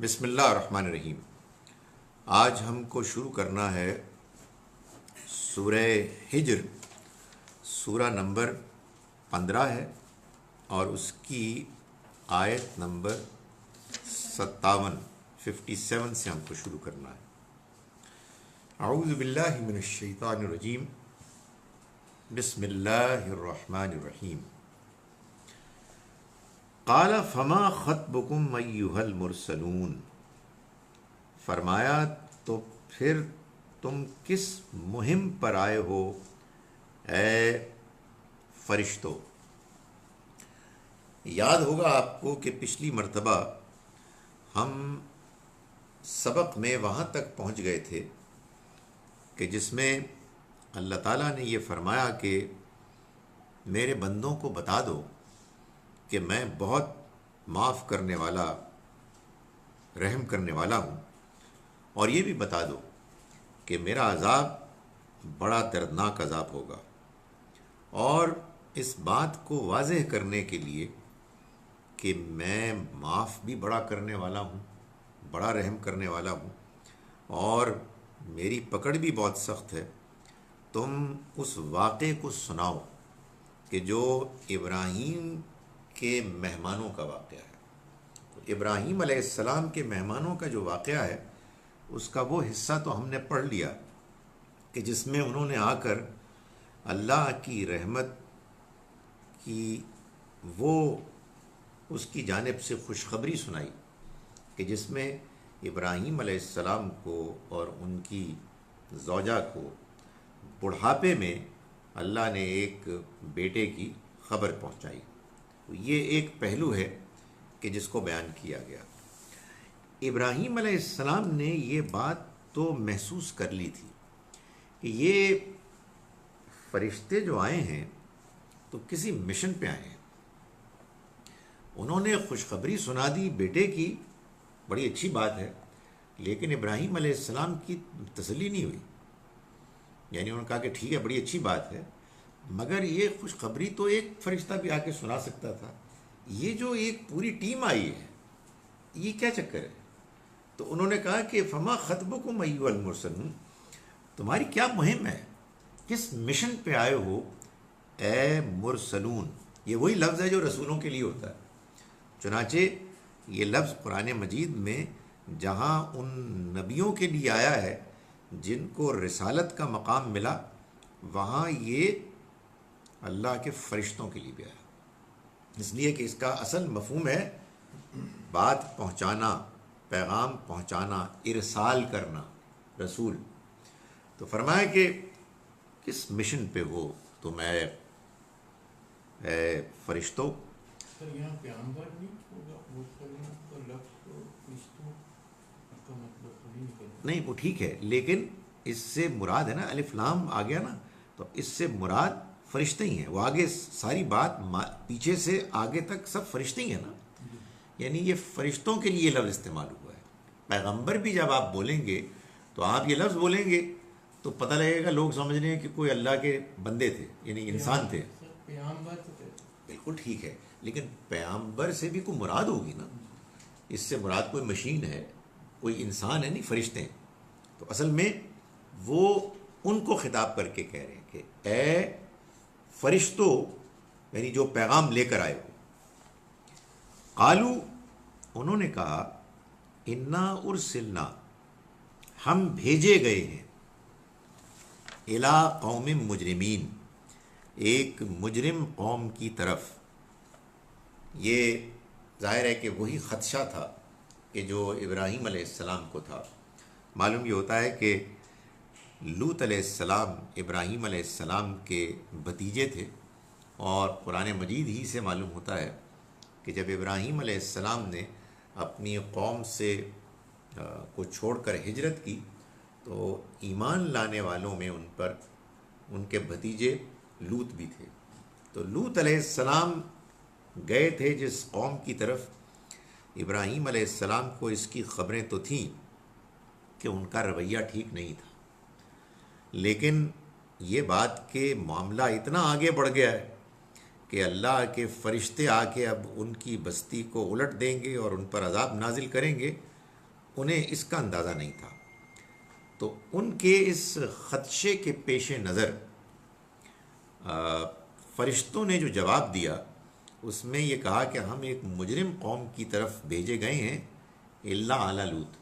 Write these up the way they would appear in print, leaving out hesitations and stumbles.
بسم اللہ الرحمن الرحیم۔ آج ہم کو شروع کرنا ہے سورہ ہجر، سورہ نمبر 15 ہے اور اس کی آیت نمبر 57 سے ہم کو شروع کرنا ہے۔ اعوذ باللہ من الشیطان الرجیم، بسم اللہ الرحمن الرحیم۔ قال فما خطبکم ایھا المرسلون، فرمایا تو پھر تم کس مہم پر آئے ہو اے فرشتوں۔ یاد ہوگا آپ کو کہ پچھلی مرتبہ ہم سبق میں وہاں تک پہنچ گئے تھے کہ جس میں اللہ تعالیٰ نے یہ فرمایا کہ میرے بندوں کو بتا دو کہ میں بہت معاف کرنے والا، رحم کرنے والا ہوں، اور یہ بھی بتا دو کہ میرا عذاب بڑا دردناک عذاب ہوگا۔ اور اس بات کو واضح کرنے کے لیے کہ میں معاف بھی بڑا کرنے والا ہوں، بڑا رحم کرنے والا ہوں، اور میری پکڑ بھی بہت سخت ہے، تم اس واقعے کو سناؤ کہ جو ابراہیم کے مہمانوں کا واقعہ ہے۔ ابراہیم علیہ السلام کے مہمانوں کا جو واقعہ ہے اس کا وہ حصہ تو ہم نے پڑھ لیا کہ جس میں انہوں نے آ کر اللہ کی رحمت کی وہ اس کی جانب سے خوشخبری سنائی کہ جس میں ابراہیم علیہ السلام کو اور ان کی زوجہ کو بڑھاپے میں اللہ نے ایک بیٹے کی خبر پہنچائی۔ یہ ایک پہلو ہے کہ جس کو بیان کیا گیا۔ ابراہیم علیہ السلام نے یہ بات تو محسوس کر لی تھی کہ یہ فرشتے جو آئے ہیں تو کسی مشن پہ آئے ہیں۔ انہوں نے خوشخبری سنا دی بیٹے کی، بڑی اچھی بات ہے، لیکن ابراہیم علیہ السلام کی تسلی نہیں ہوئی۔ یعنی انہوں نے کہا کہ ٹھیک ہے، بڑی اچھی بات ہے، مگر یہ خوشخبری تو ایک فرشتہ بھی آ کے سنا سکتا تھا، یہ جو ایک پوری ٹیم آئی ہے یہ کیا چکر ہے؟ تو انہوں نے کہا کہ فما خطبکم ایھا المرسلون، تمہاری کیا مہم ہے، کس مشن پہ آئے ہو اے مرسلون۔ یہ وہی لفظ ہے جو رسولوں کے لیے ہوتا ہے۔ چنانچہ یہ لفظ قرآن مجید میں جہاں ان نبیوں کے لیے آیا ہے جن کو رسالت کا مقام ملا، وہاں یہ اللہ کے فرشتوں کے لیے بھی آیا، اس لیے کہ اس کا اصل مفہوم ہے بات پہنچانا، پیغام پہنچانا، ارسال کرنا، رسول۔ تو فرمایا کہ کس مشن پہ ہو تم اے فرشتوں۔ سر یہاں پیغمبر نہیں ہوگا، مرسلین کا لفظ تو فرشتوں کا مطلب تو نہیں نکلتا۔ نہیں وہ ٹھیک ہے، لیکن اس سے مراد ہے نا، الف لام آ گیا نا، تو اس سے مراد فرشتے ہی ہیں۔ وہ آگے ساری بات پیچھے سے آگے تک سب فرشتے ہی ہیں نا، یعنی یہ فرشتوں کے لیے لفظ استعمال ہوا ہے۔ پیغمبر بھی جب آپ بولیں گے تو آپ یہ لفظ بولیں گے تو پتہ لگے گا لوگ سمجھ رہے ہیں کہ کوئی اللہ کے بندے تھے، یعنی انسان تھے۔ سر پیغمبر تو کہتے ہیں۔ بالکل ٹھیک ہے، لیکن پیغمبر سے بھی کوئی مراد ہوگی نا، اس سے مراد کوئی مشین ہے، کوئی انسان ہے نہیں، فرشتے ہیں۔ تو اصل میں وہ ان کو خطاب کر کے کہہ رہے ہیں کہ اے فرشتوں، یعنی جو پیغام لے کر آئے ہو۔ قالو، انہوں نے کہا، انا ارسلنا، ہم بھیجے گئے ہیں، الی قوم مجرمین، ایک مجرم قوم کی طرف۔ یہ ظاہر ہے کہ وہی خدشہ تھا کہ جو ابراہیم علیہ السلام کو تھا۔ معلوم یہ ہوتا ہے کہ لوط علیہ السلام ابراہیم علیہ السلام کے بھتیجے تھے، اور قرآن مجید ہی سے معلوم ہوتا ہے کہ جب ابراہیم علیہ السلام نے اپنی قوم سے کو چھوڑ کر ہجرت کی تو ایمان لانے والوں میں ان پر ان کے بھتیجے لوط بھی تھے۔ تو لوط علیہ السلام گئے تھے جس قوم کی طرف، ابراہیم علیہ السلام کو اس کی خبریں تو تھیں کہ ان کا رویہ ٹھیک نہیں تھا، لیکن یہ بات کہ معاملہ اتنا آگے بڑھ گیا ہے کہ اللہ کے فرشتے آ کے اب ان کی بستی کو الٹ دیں گے اور ان پر عذاب نازل کریں گے، انہیں اس کا اندازہ نہیں تھا۔ تو ان کے اس خدشے کے پیش نظر فرشتوں نے جو جواب دیا اس میں یہ کہا کہ ہم ایک مجرم قوم کی طرف بھیجے گئے ہیں، الا علی لوط،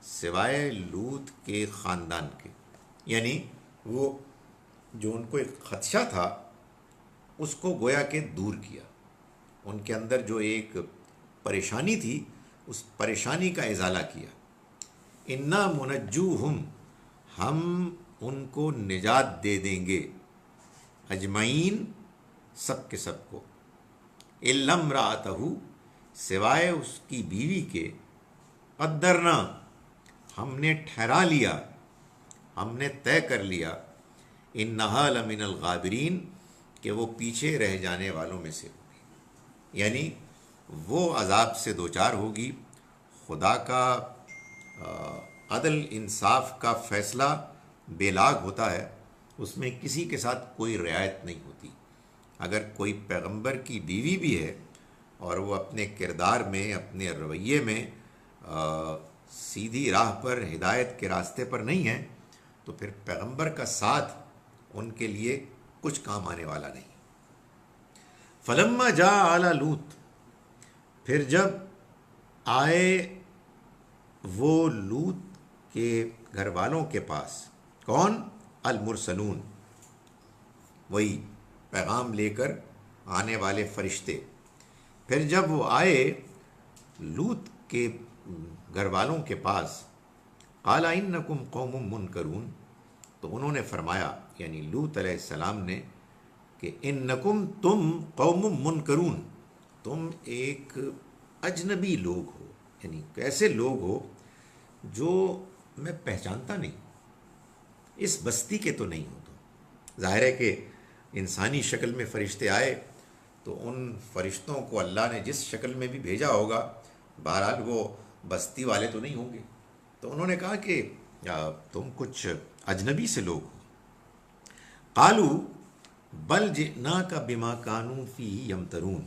سوائے لوط کے خاندان کے، یعنی وہ جو ان کو ایک خدشہ تھا اس کو گویا کہ دور کیا، ان کے اندر جو ایک پریشانی تھی اس پریشانی کا ازالہ کیا۔ انا منجوہم، ہم ان کو نجات دے دیں گے، اجمعین، سب کے سب کو، الا امرأتہ، سوائے اس کی بیوی کے، قدرنا، ہم نے ٹھہرا لیا، ہم نے طے کر لیا، انہا لمن الغابرین، کہ وہ پیچھے رہ جانے والوں میں سے ہوگی، یعنی وہ عذاب سے دوچار ہوگی۔ خدا کا عدل انصاف کا فیصلہ بے لاگ ہوتا ہے، اس میں کسی کے ساتھ کوئی رعایت نہیں ہوتی۔ اگر کوئی پیغمبر کی بیوی بھی ہے اور وہ اپنے کردار میں، اپنے رویے میں سیدھی راہ پر، ہدایت کے راستے پر نہیں ہے، تو پھر پیغمبر کا ساتھ ان کے لیے کچھ کام آنے والا نہیں۔ فلما جاء آل لوط، پھر جب آئے وہ لوط کے گھر والوں کے پاس، کون؟ المرسلون، وہی پیغام لے کر آنے والے فرشتے۔ پھر جب وہ آئے لوط کے گھر والوں کے پاس، قال انکم قوم منکرون، تو انہوں نے فرمایا، یعنی لوط علیہ السلام نے، کہ انکم، تم، قوم منکرون، تم ایک اجنبی لوگ ہو، یعنی کیسے لوگ ہو جو میں پہچانتا نہیں، اس بستی کے تو نہیں ہو تم۔ ظاہر ہے کہ انسانی شکل میں فرشتے آئے تو ان فرشتوں کو اللہ نے جس شکل میں بھی بھیجا ہوگا، بہرحال وہ بستی والے تو نہیں ہوں گے۔ تو انہوں نے کہا کہ تم کچھ اجنبی سے لوگ ہو۔ قالو بل جئناک بما کانوا فیہ یمترون،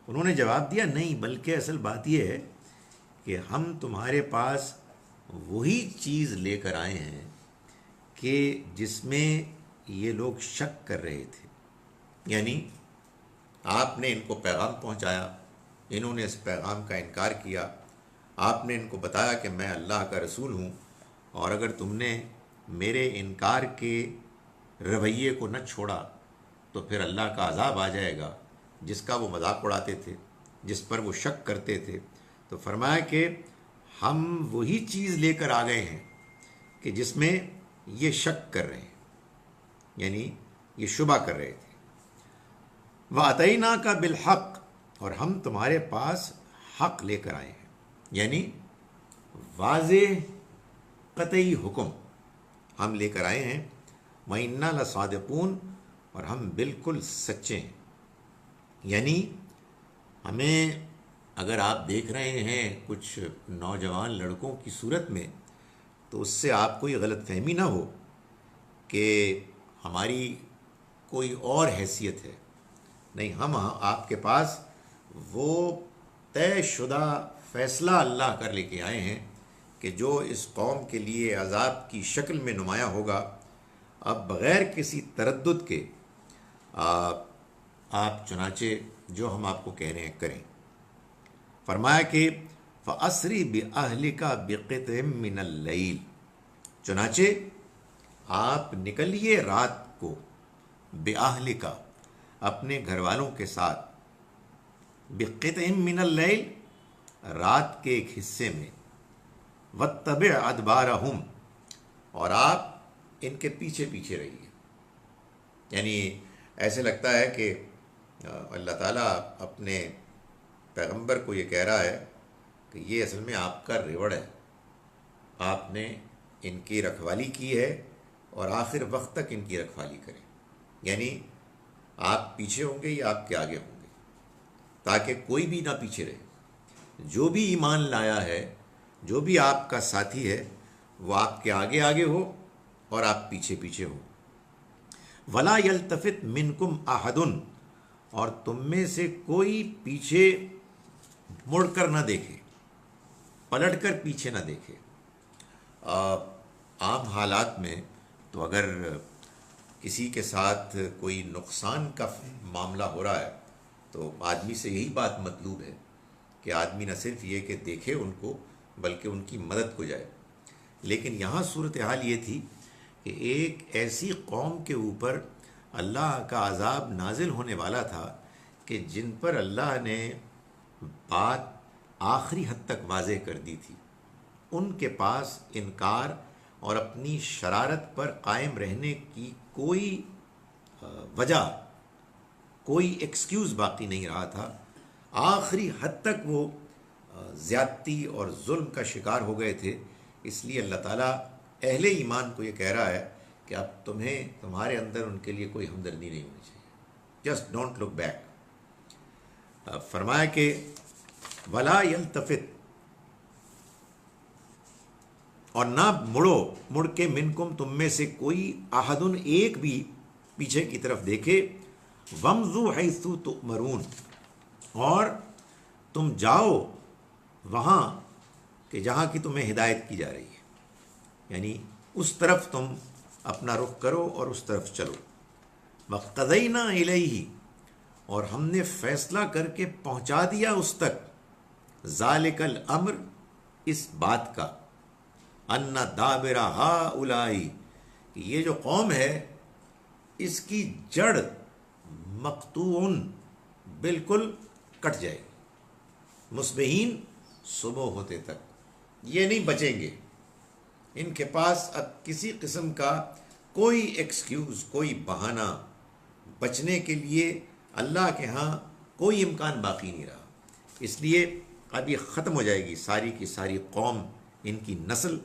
انہوں نے جواب دیا، نہیں، بلکہ اصل بات یہ ہے کہ ہم تمہارے پاس وہی چیز لے کر آئے ہیں کہ جس میں یہ لوگ شک کر رہے تھے، یعنی آپ نے ان کو پیغام پہنچایا، انہوں نے اس پیغام کا انکار کیا، آپ نے ان کو بتایا کہ میں اللہ کا رسول ہوں، اور اگر تم نے میرے انکار کے رویے کو نہ چھوڑا تو پھر اللہ کا عذاب آ جائے گا، جس کا وہ مذاق اڑاتے تھے، جس پر وہ شک کرتے تھے۔ تو فرمایا کہ ہم وہی چیز لے کر آ گئے ہیں کہ جس میں یہ شک کر رہے ہیں، یعنی یہ شبہ کر رہے تھے۔ وَأَتَيْنَاكَ بِالْحَقِّ، اور ہم تمہارے پاس حق لے کر آئے ہیں، یعنی واضح قطعی حکم ہم لے کر آئے ہیں۔ وَإِنَّا لَصَادِقُونَ، اور ہم بالکل سچے ہیں، یعنی ہمیں اگر آپ دیکھ رہے ہیں کچھ نوجوان لڑکوں کی صورت میں تو اس سے آپ کو یہ غلط فہمی نہ ہو کہ ہماری کوئی اور حیثیت ہے، نہیں، ہم آپ کے پاس وہ طے شدہ فیصلہ اللہ کر لے کے آئے ہیں کہ جو اس قوم کے لیے عذاب کی شکل میں نمایاں ہوگا۔ اب بغیر کسی تردد کے آپ چنانچہ جو ہم آپ کو کہہ رہے ہیں کریں۔ فرمایا کہ فَأَسْرِ بِأَهْلِكَ بِقِطْعٍ مِّنَ اللَّيْلِ، چنانچہ آپ نکلیے رات کو، بِأَهْلِكَ، اپنے گھر والوں کے ساتھ، بِقِطْعٍ مِّنَ اللَّيْلِ، رات کے ایک حصے میں، وَاتَّبِعْ أَدْبَارَهُمْ، اور آپ ان کے پیچھے پیچھے رہیے۔ یعنی ایسے لگتا ہے کہ اللہ تعالیٰ اپنے پیغمبر کو یہ کہہ رہا ہے کہ یہ اصل میں آپ کا ریوڑ ہے، آپ نے ان کی رکھوالی کی ہے اور آخر وقت تک ان کی رکھوالی کریں، یعنی آپ پیچھے ہوں گے یا آپ کے آگے ہوں گے، تاکہ کوئی بھی نہ پیچھے رہے۔ جو بھی ایمان لایا ہے، جو بھی آپ کا ساتھی ہے، وہ آپ کے آگے آگے ہو اور آپ پیچھے پیچھے ہو۔ وَلَا يَلْتَفِتْ مِنْكُمْ أَحَدٌ، اور تم میں سے کوئی پیچھے مڑ کر نہ دیکھے۔ پلٹ کر پیچھے نہ دیکھے۔ عام حالات میں تو اگر کسی کے ساتھ کوئی نقصان کا معاملہ ہو رہا ہے تو آدمی سے یہی بات مطلوب ہے کہ آدمی نہ صرف یہ کہ دیکھے ان کو بلکہ ان کی مدد کو جائے، لیکن یہاں صورتحال یہ تھی کہ ایک ایسی قوم کے اوپر اللہ کا عذاب نازل ہونے والا تھا کہ جن پر اللہ نے بات آخری حد تک واضح کر دی تھی، ان کے پاس انکار اور اپنی شرارت پر قائم رہنے کی کوئی وجہ، کوئی ایکسکیوز باقی نہیں رہا تھا۔ آخری حد تک وہ زیادتی اور ظلم کا شکار ہو گئے تھے۔ اس لیے اللہ تعالیٰ اہل ایمان کو یہ کہہ رہا ہے کہ اب تمہارے اندر ان کے لیے کوئی ہمدردی نہیں ہونی چاہیے، جسٹ ڈونٹ لک بیک۔ فرمایا کہ ولا یلتفت، اور نہ مڑ کے منکم، تم میں سے کوئی احدن، ایک بھی پیچھے کی طرف دیکھے، وامضوا حیث تؤمرون، اور تم جاؤ وہاں کہ جہاں کی تمہیں ہدایت کی جا رہی ہے، یعنی اس طرف تم اپنا رخ کرو اور اس طرف چلو۔ وقضینا الیہ، اور ہم نے فیصلہ کر کے پہنچا دیا اس تک، ذالک الامر، اس بات کا، ان دابر ہؤلاء، کہ یہ جو قوم ہے اس کی جڑ مقطوع، بالکل کٹ جائے گی، مصبحین، صبح ہوتے تک یہ نہیں بچیں گے۔ ان کے پاس اب کسی قسم کا کوئی ایکسکیوز، کوئی بہانہ، بچنے کے لیے اللہ کے ہاں کوئی امکان باقی نہیں رہا۔ اس لیے اب یہ ختم ہو جائے گی ساری کی ساری قوم، ان کی نسل،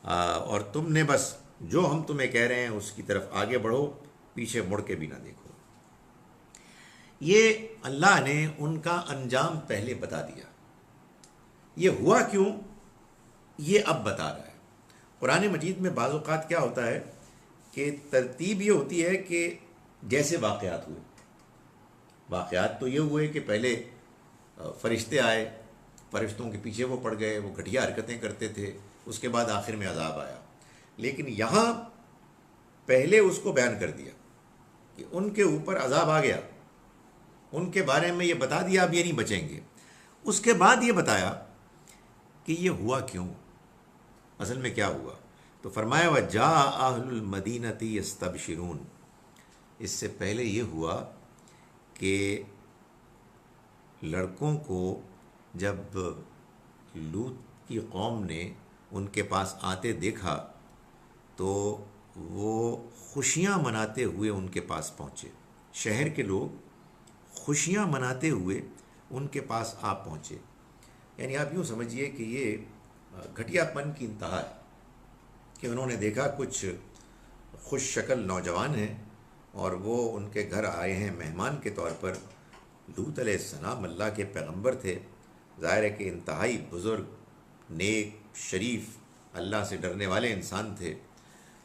اور تم نے بس جو ہم تمہیں کہہ رہے ہیں اس کی طرف آگے بڑھو، پیچھے مڑ کے بھی نہ دیکھو۔ یہ اللہ نے ان کا انجام پہلے بتا دیا، یہ ہوا کیوں یہ اب بتا رہا ہے۔ قرآن مجید میں بعض اوقات کیا ہوتا ہے کہ ترتیب یہ ہوتی ہے کہ جیسے واقعات ہوئے، واقعات تو یہ ہوئے کہ پہلے فرشتے آئے، فرشتوں کے پیچھے وہ پڑ گئے، وہ گھٹیا حرکتیں کرتے تھے، اس کے بعد آخر میں عذاب آیا۔ لیکن یہاں پہلے اس کو بیان کر دیا کہ ان کے اوپر عذاب آ گیا، ان کے بارے میں یہ بتا دیا اب یہ نہیں بچیں گے۔ اس کے بعد یہ بتایا کہ یہ ہوا کیوں، اصل میں کیا ہوا۔ تو فرمایا وَجَاءَ أَهْلُ الْمَدِينَةِ يَسْتَبْشِرُونَ، اس سے پہلے یہ ہوا کہ لڑکوں کو جب لوط کی قوم نے ان کے پاس آتے دیکھا تو وہ خوشیاں مناتے ہوئے ان کے پاس پہنچے، شہر کے لوگ خوشیاں مناتے ہوئے ان کے پاس آ پہنچے۔ یعنی آپ یوں سمجھیے کہ یہ گھٹیا پن کی انتہا ہے کہ انہوں نے دیکھا کچھ خوش شکل نوجوان ہیں اور وہ ان کے گھر آئے ہیں مہمان کے طور پر۔ لوط علیہ السلام اللہ کے پیغمبر تھے، ظاہر ہے کہ انتہائی بزرگ، نیک، شریف، اللہ سے ڈرنے والے انسان تھے۔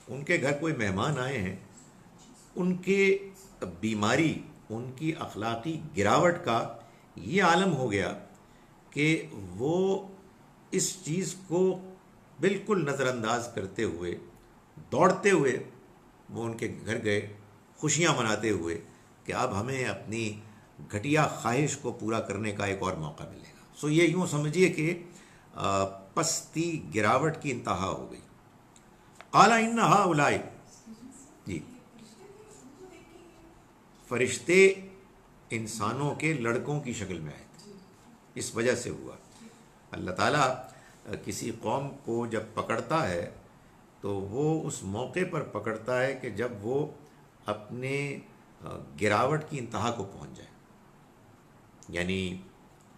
ان کے گھر کوئی مہمان آئے ہیں، ان کے بیماری، ان کی اخلاقی گراوٹ کا یہ عالم ہو گیا کہ وہ اس چیز کو بالکل نظر انداز کرتے ہوئے، دوڑتے ہوئے وہ ان کے گھر گئے، خوشیاں مناتے ہوئے کہ اب ہمیں اپنی گھٹیا خواہش کو پورا کرنے کا ایک اور موقع ملے گا۔ سو یہ یوں سمجھیے کہ پستی، گراوٹ کی انتہا ہو گئی۔ قال ان ہؤلاء، جی، فرشتے انسانوں کے لڑکوں کی شکل میں آئے تھے، اس وجہ سے ہوا۔ اللہ تعالیٰ کسی قوم کو جب پکڑتا ہے تو وہ اس موقع پر پکڑتا ہے کہ جب وہ اپنے گراوٹ کی انتہا کو پہنچ جائے۔ یعنی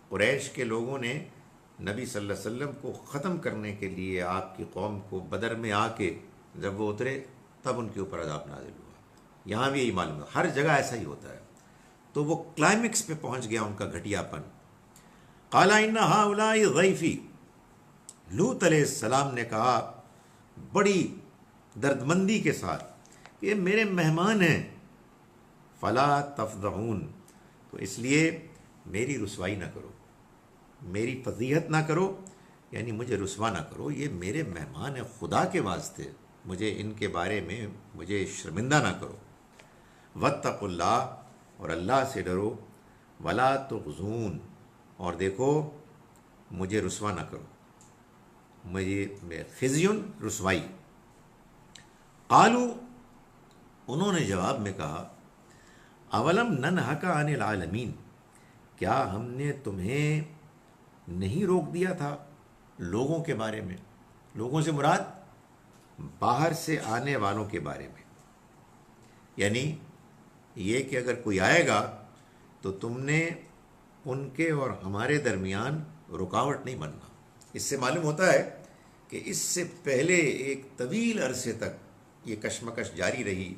قریش کے لوگوں نے نبی صلی اللہ علیہ وسلم کو ختم کرنے کے لیے آپ کی قوم کو بدر میں آ کے جب وہ اترے تب ان کے اوپر عذاب نازل ہوا۔ یہاں بھی یہی معلوم ہے، ہر جگہ ایسا ہی ہوتا ہے۔ تو وہ کلائمیکس پہ پہنچ گیا ان کا گھٹیا پن۔ قال ان ہؤلاء ضیفی، لوط علیہ السلام نے کہا بڑی دردمندی کے ساتھ کہ یہ میرے مہمان ہیں، فلا تفضحون، تو اس لیے میری رسوائی نہ کرو، میری فضیحت نہ کرو، یعنی مجھے رسوا نہ کرو، یہ میرے مہمان ہیں، خدا کے واسطے مجھے ان کے بارے میں مجھے شرمندہ نہ کرو۔ واتقوا اللہ، اور اللہ سے ڈرو، ولا تخزون، اور دیکھو مجھے رسوا نہ کرو، مجھے خزیون رسوائی۔ قالو، انہوں نے جواب میں کہا، اولم ننہک عن العالمین، کیا ہم نے تمہیں نہیں روک دیا تھا لوگوں کے بارے میں؟ لوگوں سے مراد باہر سے آنے والوں کے بارے میں، یعنی یہ کہ اگر کوئی آئے گا تو تم نے ان کے اور ہمارے درمیان رکاوٹ نہیں بننا۔ اس سے معلوم ہوتا ہے کہ اس سے پہلے ایک طویل عرصے تک یہ کشمکش جاری رہی۔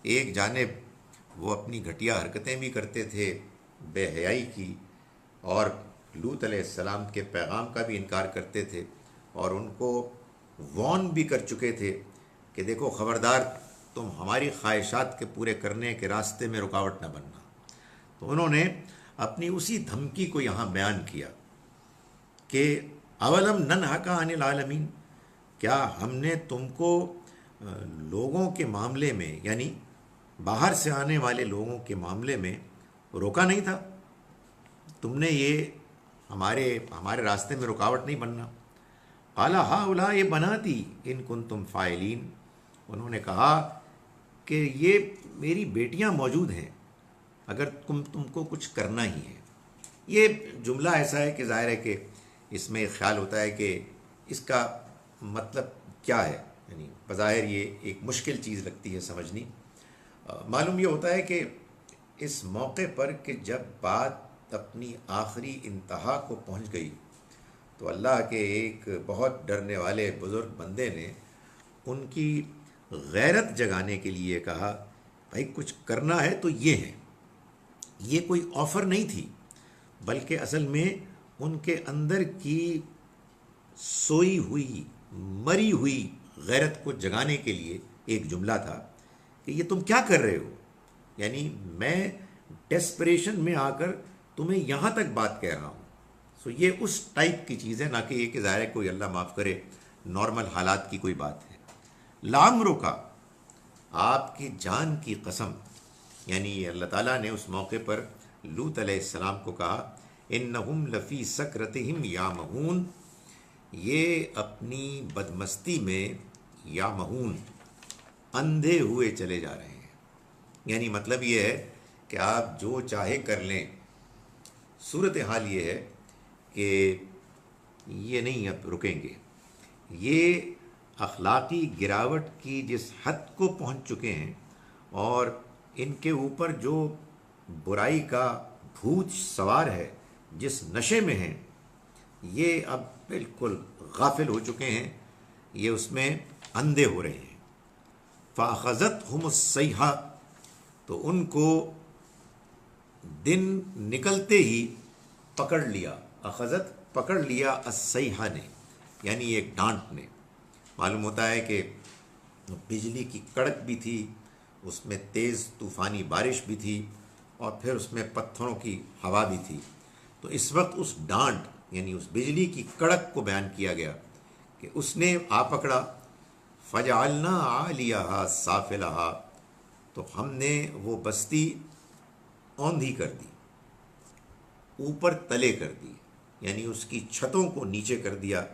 ایک جانب وہ اپنی گھٹیا حرکتیں بھی کرتے تھے، بے حیائی کی، اور لوط علیہ السلام کے پیغام کا بھی انکار کرتے تھے، اور ان کو وارن بھی کر چکے تھے کہ دیکھو خبردار، تم ہماری خواہشات کے پورے کرنے کے راستے میں رکاوٹ نہ بننا۔ تو انہوں نے اپنی اسی دھمکی کو یہاں بیان کیا کہ اولم ننہک عن العالمین، کیا ہم نے تم کو لوگوں کے معاملے میں، یعنی باہر سے آنے والے لوگوں کے معاملے میں روکا نہیں تھا؟ تم نے یہ ہمارے راستے میں رکاوٹ نہیں بننا۔ قال ہؤلاء بناتی ان کنتم فاعلین، انہوں نے کہا کہ یہ میری بیٹیاں موجود ہیں اگر تم کو کچھ کرنا ہی ہے۔ یہ جملہ ایسا ہے کہ ظاہر ہے کہ اس میں خیال ہوتا ہے کہ اس کا مطلب کیا ہے، یعنی بظاہر یہ ایک مشکل چیز لگتی ہے سمجھنی۔ معلوم یہ ہوتا ہے کہ اس موقع پر کہ جب بات اپنی آخری انتہا کو پہنچ گئی تو اللہ کے ایک بہت ڈرنے والے بزرگ بندے نے ان کی غیرت جگانے کے لیے کہا، بھائی کچھ کرنا ہے تو یہ ہے۔ یہ کوئی آفر نہیں تھی، بلکہ اصل میں ان کے اندر کی سوئی ہوئی مری ہوئی غیرت کو جگانے کے لیے ایک جملہ تھا کہ یہ تم کیا کر رہے ہو، یعنی میں ڈیسپریشن میں آ کر تمہیں یہاں تک بات کہہ رہا ہوں۔ سو یہ اس ٹائپ کی چیز ہے، نہ کہ یہ کہ ظاہر ہے کوئی اللہ معاف کرے نارمل حالات کی کوئی بات ہے۔ لعمرک، آپ کی جان کی قسم، یعنی اللہ تعالیٰ نے اس موقع پر لوط علیہ السلام کو کہا، انہم لفی سکرتہم یامہون، یہ اپنی بدمستی میں یامہون، اندھے ہوئے چلے جا رہے ہیں۔ یعنی مطلب یہ ہے کہ آپ جو چاہے کر لیں، صورتحال یہ ہے کہ یہ نہیں اب رکیں گے۔ یہ اخلاقی گراوٹ کی جس حد کو پہنچ چکے ہیں، اور ان کے اوپر جو برائی کا بھوت سوار ہے، جس نشے میں ہیں، یہ اب بالکل غافل ہو چکے ہیں، یہ اس میں اندھے ہو رہے ہیں۔ فَأَخَذَتْهُمُ الصَّيْحَةُ، تو ان کو دن نکلتے ہی پکڑ لیا۔ اخذت، پکڑ لیا، الصیحہ نے، یعنی ایک ڈانٹ نے۔ معلوم ہوتا ہے کہ بجلی کی کڑک بھی تھی، اس میں تیز طوفانی بارش بھی تھی، اور پھر اس میں پتھروں کی ہوا بھی تھی۔ تو اس وقت اس ڈانٹ یعنی اس بجلی کی کڑک کو بیان کیا گیا کہ اس نے آ پکڑا، فجعلنا عالیہا سافلہا، تو ہم نے وہ بستی اوندھی کر دی، اوپر تلے کر دی، یعنی اس کی چھتوں کو نیچے کر دیا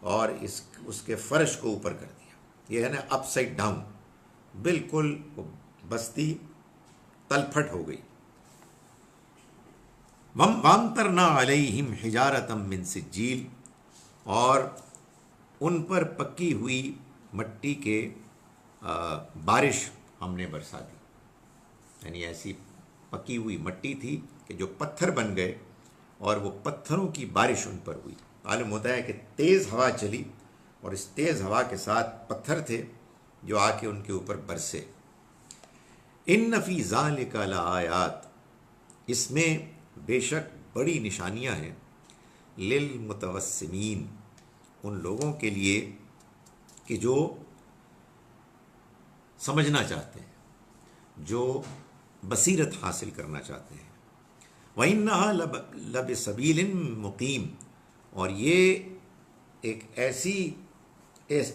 اور اس کے فرش کو اوپر کر دیا۔ یہ ہے نا اپ سائڈ ڈاؤن، بالکل وہ بستی تلپھٹ ہو گئی۔ وَامْطَرْنَا عَلَيْهِمْ حِجَارَةً مِّن سِجِّيلٍ، اور ان پر پکی ہوئی مٹی کے بارش ہم نے برسا دی، یعنی ایسی پکی ہوئی مٹی تھی کہ جو پتھر بن گئے، اور وہ پتھروں کی بارش ان پر ہوئی۔ معلوم ہوتا ہے کہ تیز ہوا چلی، اور اس تیز ہوا کے ساتھ پتھر تھے جو آ کے ان کے اوپر برسے۔ ان فی ذالک لآیات، اس میں بے شک بڑی نشانیاں ہیں، للمتوسمین، ان لوگوں کے لیے کہ جو سمجھنا چاہتے ہیں، جو بصیرت حاصل کرنا چاہتے ہیں۔ وَإِنَّهَا لَبِسَبِيلٍ مُقِيمٍ، اور یہ ایک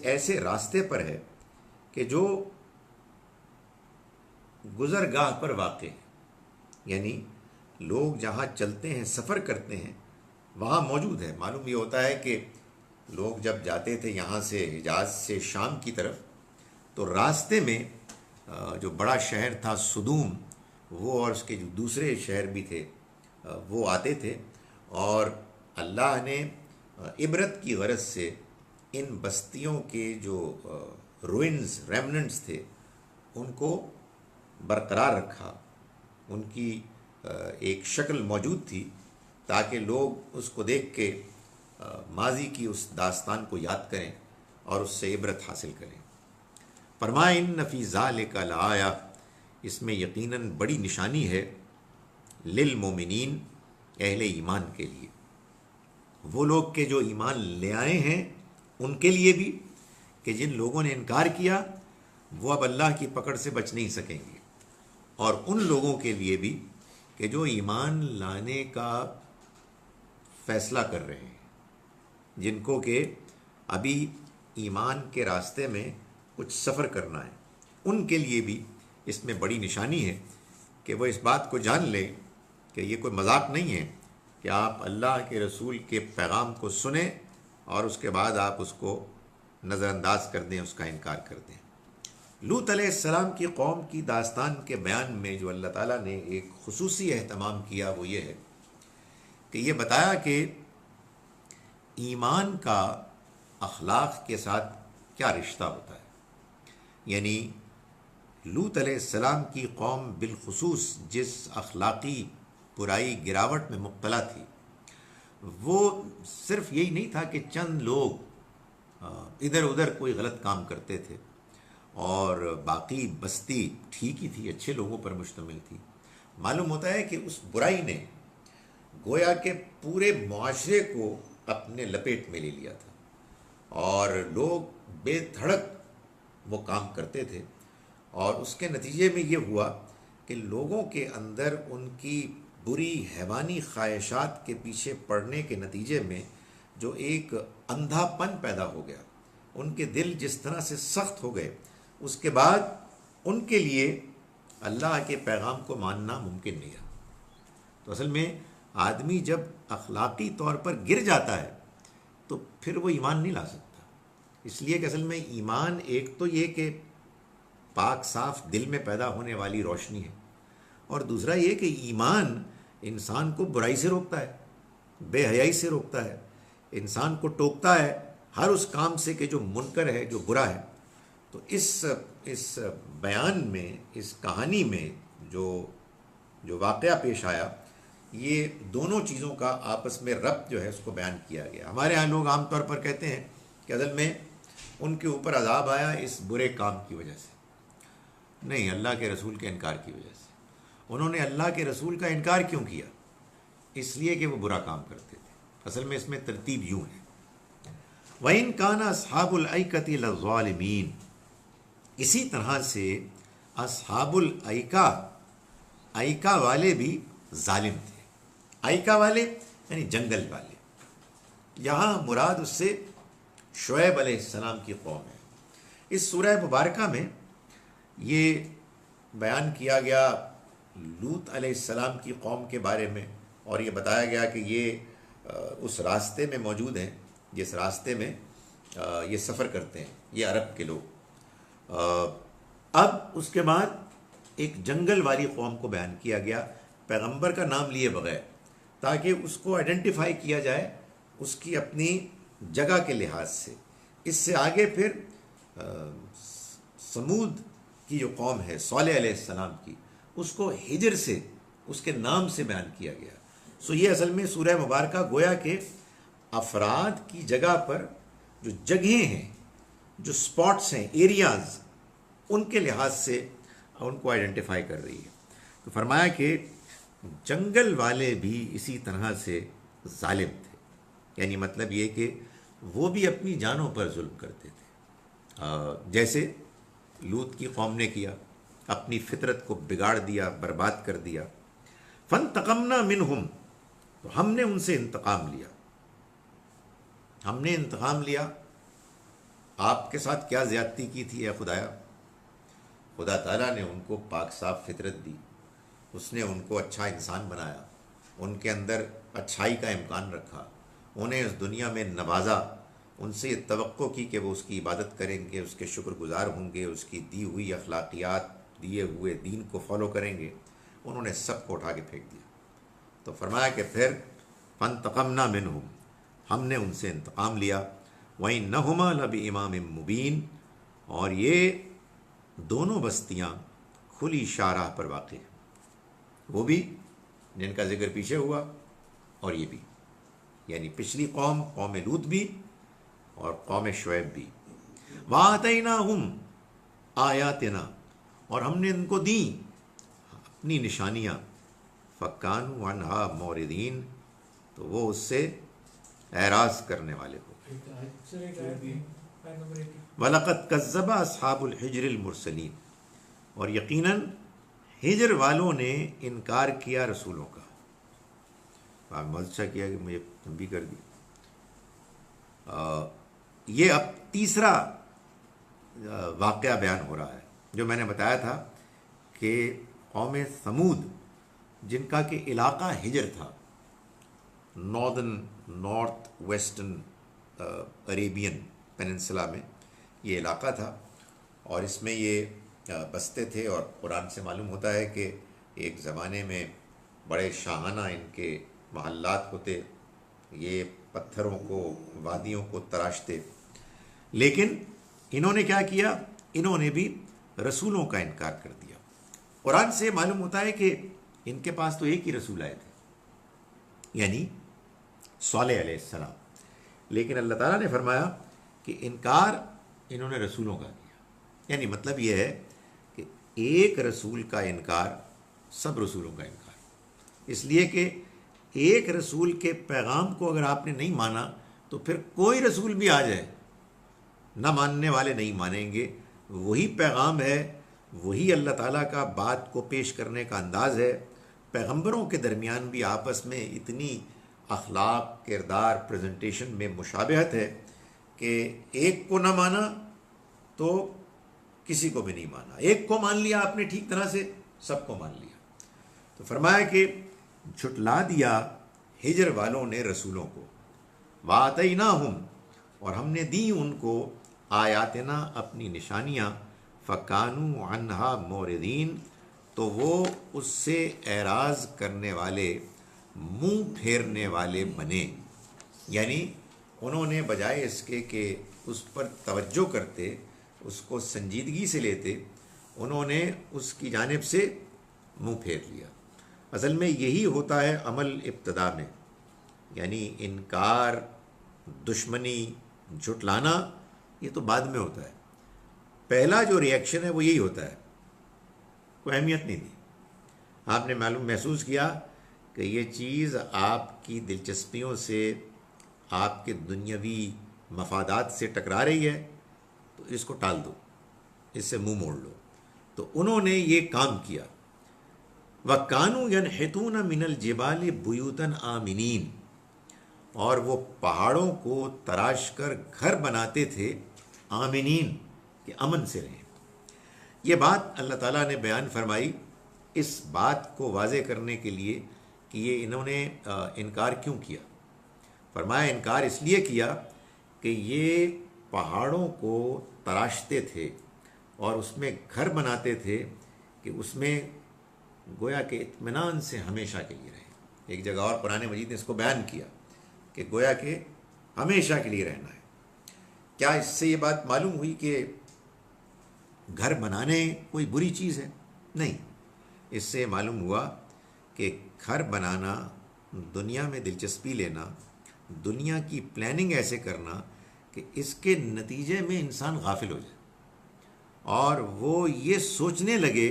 ایسے راستے پر ہے کہ جو گزرگاہ پر واقع ہے، یعنی لوگ جہاں چلتے ہیں، سفر کرتے ہیں، وہاں موجود ہے۔ معلوم یہ ہوتا ہے کہ لوگ جب جاتے تھے یہاں سے حجاز سے شام کی طرف، تو راستے میں جو بڑا شہر تھا صدوم، وہ اور اس کے جو دوسرے شہر بھی تھے وہ آتے تھے، اور اللہ نے عبرت کی غرض سے ان بستیوں کے جو روئنز ریمننٹس تھے ان کو برقرار رکھا، ان کی ایک شکل موجود تھی تاکہ لوگ اس کو دیکھ کے ماضی کی اس داستان کو یاد کریں اور اس سے عبرت حاصل کریں۔ فرمایا ان فی ذالک لآیہ، اس میں یقیناً بڑی نشانی ہے، للمومنین، اہل ایمان کے لیے، وہ لوگ کہ جو ایمان لے آئے ہیں ان کے لیے بھی، کہ جن لوگوں نے انکار کیا وہ اب اللہ کی پکڑ سے بچ نہیں سکیں گے، اور ان لوگوں کے لیے بھی کہ جو ایمان لانے کا فیصلہ کر رہے ہیں، جن کو کہ ابھی ایمان کے راستے میں کچھ سفر کرنا ہے، ان کے لیے بھی اس میں بڑی نشانی ہے کہ وہ اس بات کو جان لیں کہ یہ کوئی مذاق نہیں ہے کہ آپ اللہ کے رسول کے پیغام کو سنیں اور اس کے بعد آپ اس کو نظر انداز کر دیں، اس کا انکار کر دیں۔ لوط علیہ السلام کی قوم کی داستان کے بیان میں جو اللہ تعالیٰ نے ایک خصوصی اہتمام کیا وہ یہ ہے کہ یہ بتایا کہ ایمان کا اخلاق کے ساتھ کیا رشتہ ہوتا ہے، یعنی لوط علیہ السلام کی قوم بالخصوص جس اخلاقی برائی گراوٹ میں مبتلا تھی، وہ صرف یہی نہیں تھا کہ چند لوگ ادھر ادھر کوئی غلط کام کرتے تھے اور باقی بستی ٹھیک ہی تھی، اچھے لوگوں پر مشتمل تھی۔ معلوم ہوتا ہے کہ اس برائی نے گویا کہ پورے معاشرے کو اپنے لپیٹ میں لے لیا تھا، اور لوگ بے دھڑک وہ کام کرتے تھے، اور اس کے نتیجے میں یہ ہوا کہ لوگوں کے اندر ان کی بری حیوانی خواہشات کے پیچھے پڑنے کے نتیجے میں جو ایک اندھا پن پیدا ہو گیا، ان کے دل جس طرح سے سخت ہو گئے، اس کے بعد ان کے لیے اللہ کے پیغام کو ماننا ممکن نہیں ہے۔ تو اصل میں آدمی جب اخلاقی طور پر گر جاتا ہے تو پھر وہ ایمان نہیں لا سکتا، اس لیے کہ اصل میں ایمان ایک تو یہ کہ پاک صاف دل میں پیدا ہونے والی روشنی ہے، اور دوسرا یہ کہ ایمان انسان کو برائی سے روکتا ہے، بے حیائی سے روکتا ہے، انسان کو ٹوکتا ہے ہر اس کام سے کہ جو منکر ہے، جو برا ہے۔ تو اس بیان میں، اس کہانی میں جو واقعہ پیش آیا، یہ دونوں چیزوں کا آپس میں ربط جو ہے اس کو بیان کیا گیا۔ ہمارے ہاں لوگ عام طور پر کہتے ہیں کہ اصل میں ان کے اوپر عذاب آیا اس برے کام کی وجہ سے، نہیں، اللہ کے رسول کے انکار کی وجہ سے۔ انہوں نے اللہ کے رسول کا انکار کیوں کیا؟ اس لیے کہ وہ برا کام کرتے تھے۔ اصل میں اس میں ترتیب یوں ہے، وَإِن كَانَ أَصْحَابُ الْأَيْكَةِ لَظَالِمِينَ، اسی طرح سے اصحاب ایکا والے بھی ظالم تھے۔ ایکا والے یعنی جنگل والے، یہاں مراد اس سے شعیب علیہ السلام کی قوم ہے۔ اس سورہ مبارکہ میں یہ بیان کیا گیا لوط علیہ السلام کی قوم کے بارے میں، اور یہ بتایا گیا کہ یہ اس راستے میں موجود ہیں جس راستے میں یہ سفر کرتے ہیں، یہ عرب کے لوگ۔ اب اس کے بعد ایک جنگل والی قوم کو بیان کیا گیا پیغمبر کا نام لیے بغیر، تاکہ اس کو آئیڈینٹیفائی کیا جائے اس کی اپنی جگہ کے لحاظ سے۔ اس سے آگے پھر سمود کی جو قوم ہے صالح علیہ السلام کی، اس کو ہجر سے، اس کے نام سے بیان کیا گیا۔ سو یہ اصل میں سورہ مبارکہ گویا کہ افراد کی جگہ پر جو جگہیں ہیں، جو سپاٹس ہیں، ایریاز، ان کے لحاظ سے ان کو آئیڈینٹیفائی کر رہی ہے۔ تو فرمایا کہ جنگل والے بھی اسی طرح سے ظالم تھے، یعنی مطلب یہ کہ وہ بھی اپنی جانوں پر ظلم کرتے تھے، جیسے لوط کی قوم نے کیا، اپنی فطرت کو بگاڑ دیا، برباد کر دیا۔ فانتقمنا منہم، تو ہم نے ان سے انتقام لیا۔ ہم نے انتقام لیا، آپ کے ساتھ کیا زیادتی کی تھی اے خدایا؟ خدا تعالیٰ نے ان کو پاک صاف فطرت دی، اس نے ان کو اچھا انسان بنایا، ان کے اندر اچھائی کا امکان رکھا، انہیں اس دنیا میں نوازا، ان سے یہ توقع کی کہ وہ اس کی عبادت کریں گے، اس کے شکر گزار ہوں گے، اس کی دی ہوئی اخلاقیات، دیے ہوئے دین کو فالو کریں گے، انہوں نے سب کو اٹھا کے پھینک دیا۔ تو فرمایا کہ پھر فانتقمنا منہم، ہم نے ان سے انتقام لیا، وَإِنَّهُمَا لَبِإِمَامٍ مُبِينٍ، اور یہ دونوں بستیاں کھلی شاہراہ پر واقع ہیں، وہ بھی جن کا ذکر پیچھے ہوا اور یہ بھی، یعنی پچھلی قوم، قوم لوط بھی اور قوم شعیب بھی۔ وَآتَيْنَاهُمْ آیاتنا، اور ہم نے ان کو دیں اپنی نشانیاں، فَكَانُوا عَنْهَا مُعْرِضِينَ، تو وہ اس سے اعراض کرنے والے ہو۔ وَلَقَدْ كَذَّبَ أَصْحَابُ الْحِجْرِ الْمُرْسَلِينَ، اور یقیناً ہجر والوں نے انکار کیا رسولوں کا۔ آپ بہت اچھا کیا کہ مجھے تنبیہ کر دی۔ یہ اب تیسرا واقعہ بیان ہو رہا ہے، جو میں نے بتایا تھا کہ قوم ثمود، جن کا کہ علاقہ ہجر تھا، نارتھ ویسٹرن عریبین پیننسلا میں یہ علاقہ تھا، اور اس میں یہ بستے تھے، اور قرآن سے معلوم ہوتا ہے کہ ایک زمانے میں بڑے شاہانہ ان کے محلات ہوتے، یہ پتھروں کو، وادیوں کو تراشتے، لیکن انہوں نے کیا کیا؟ انہوں نے بھی رسولوں کا انکار کر دیا۔ قرآن سے معلوم ہوتا ہے کہ ان کے پاس تو ایک ہی رسول آئے تھے، یعنی صالح علیہ السلام، لیکن اللہ تعالیٰ نے فرمایا کہ انکار انہوں نے رسولوں کا کیا، یعنی مطلب یہ ہے کہ ایک رسول کا انکار سب رسولوں کا انکار، اس لیے کہ ایک رسول کے پیغام کو اگر آپ نے نہیں مانا تو پھر کوئی رسول بھی آ جائے، نہ ماننے والے نہیں مانیں گے۔ وہی پیغام ہے، وہی اللہ تعالیٰ کا بات کو پیش کرنے کا انداز ہے۔ پیغمبروں کے درمیان بھی آپس میں اتنی اخلاق، کردار، پریزنٹیشن میں مشابہت ہے کہ ایک کو نہ مانا تو کسی کو بھی نہیں مانا، ایک کو مان لیا آپ نے ٹھیک طرح سے، سب کو مان لیا۔ تو فرمایا کہ جھٹلا دیا ہجر والوں نے رسولوں کو، وَآتَيْنَاهُمْ، اور ہم نے دی ان کو آیاتنا اپنی نشانیاں، فَكَانُوا عَنْهَا مُعْرِضِينَ، تو وہ اس سے اعراض کرنے والے، منہ پھیرنے والے بنے، یعنی انہوں نے بجائے اس کے کہ اس پر توجہ کرتے، اس کو سنجیدگی سے لیتے، انہوں نے اس کی جانب سے منہ پھیر لیا۔ اصل میں یہی ہوتا ہے عمل ابتدا میں، یعنی انکار، دشمنی، جھٹلانا، یہ تو بعد میں ہوتا ہے۔ پہلا جو ریئیکشن ہے وہ یہی ہوتا ہے، کوئی اہمیت نہیں دی، آپ نے محسوس کیا کہ یہ چیز آپ کی دلچسپیوں سے، آپ کے دنیاوی مفادات سے ٹکرا رہی ہے، تو اس کو ٹال دو، اس سے منہ موڑ لو۔ تو انہوں نے یہ کام کیا۔ وَكَانُوا يَنْحِتُونَ مِنَ الْجِبَالِ بُيُوتًا آمِنِينَ، اور وہ پہاڑوں کو تراش کر گھر بناتے تھے، آمنین، کہ امن سے رہیں۔ یہ بات اللہ تعالیٰ نے بیان فرمائی اس بات کو واضح کرنے کے لیے کہ یہ انہوں نے انکار کیوں کیا۔ فرمایا انکار اس لیے کیا کہ یہ پہاڑوں کو تراشتے تھے اور اس میں گھر بناتے تھے کہ اس میں گویا کہ اطمینان سے ہمیشہ کے لیے رہیں۔ ایک جگہ اور قرآن مجید نے اس کو بیان کیا کہ گویا کہ ہمیشہ کے لیے رہنا ہے۔ کیا اس سے یہ بات معلوم ہوئی کہ گھر بنانے کوئی بری چیز ہے؟ نہیں، اس سے معلوم ہوا کہ گھر بنانا، دنیا میں دلچسپی لینا، دنیا کی پلاننگ ایسے کرنا کہ اس کے نتیجے میں انسان غافل ہو جائے اور وہ یہ سوچنے لگے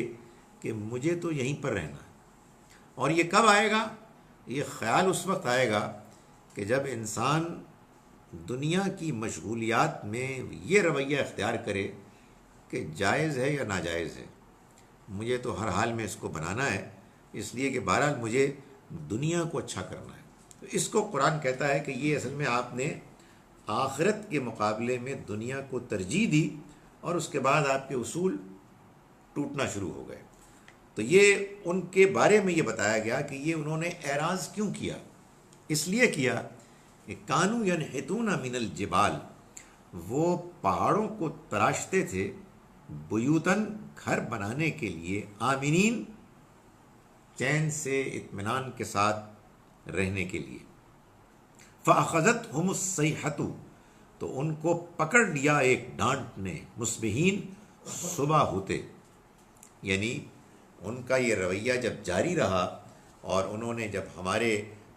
کہ مجھے تو یہیں پر رہنا ہے۔ اور یہ کب آئے گا؟ یہ خیال اس وقت آئے گا کہ جب انسان دنیا کی مشغولیات میں یہ رویہ اختیار کرے کہ جائز ہے یا ناجائز ہے، مجھے تو ہر حال میں اس کو بنانا ہے، اس لیے کہ بہرحال مجھے دنیا کو اچھا کرنا ہے۔ تو اس کو قرآن کہتا ہے کہ یہ اصل میں آپ نے آخرت کے مقابلے میں دنیا کو ترجیح دی اور اس کے بعد آپ کے اصول ٹوٹنا شروع ہو گئے. تو یہ ان کے بارے میں یہ بتایا گیا کہ یہ انہوں نے اعراض کیوں کیا. اس لیے کیا کہ کانو ینحتون من الجبال، وہ پہاڑوں کو تراشتے تھے، بیوتن گھر بنانے کے لیے، آمنین چین سے اطمینان کے ساتھ رہنے کے لیے. فَأَخَذَتْهُمُ الصَّيْحَةُ، تو ان کو پکڑ لیا ایک ڈانٹ نے، مصبحین صبح ہوتے. یعنی ان کا یہ رویہ جب جاری رہا اور انہوں نے جب ہمارے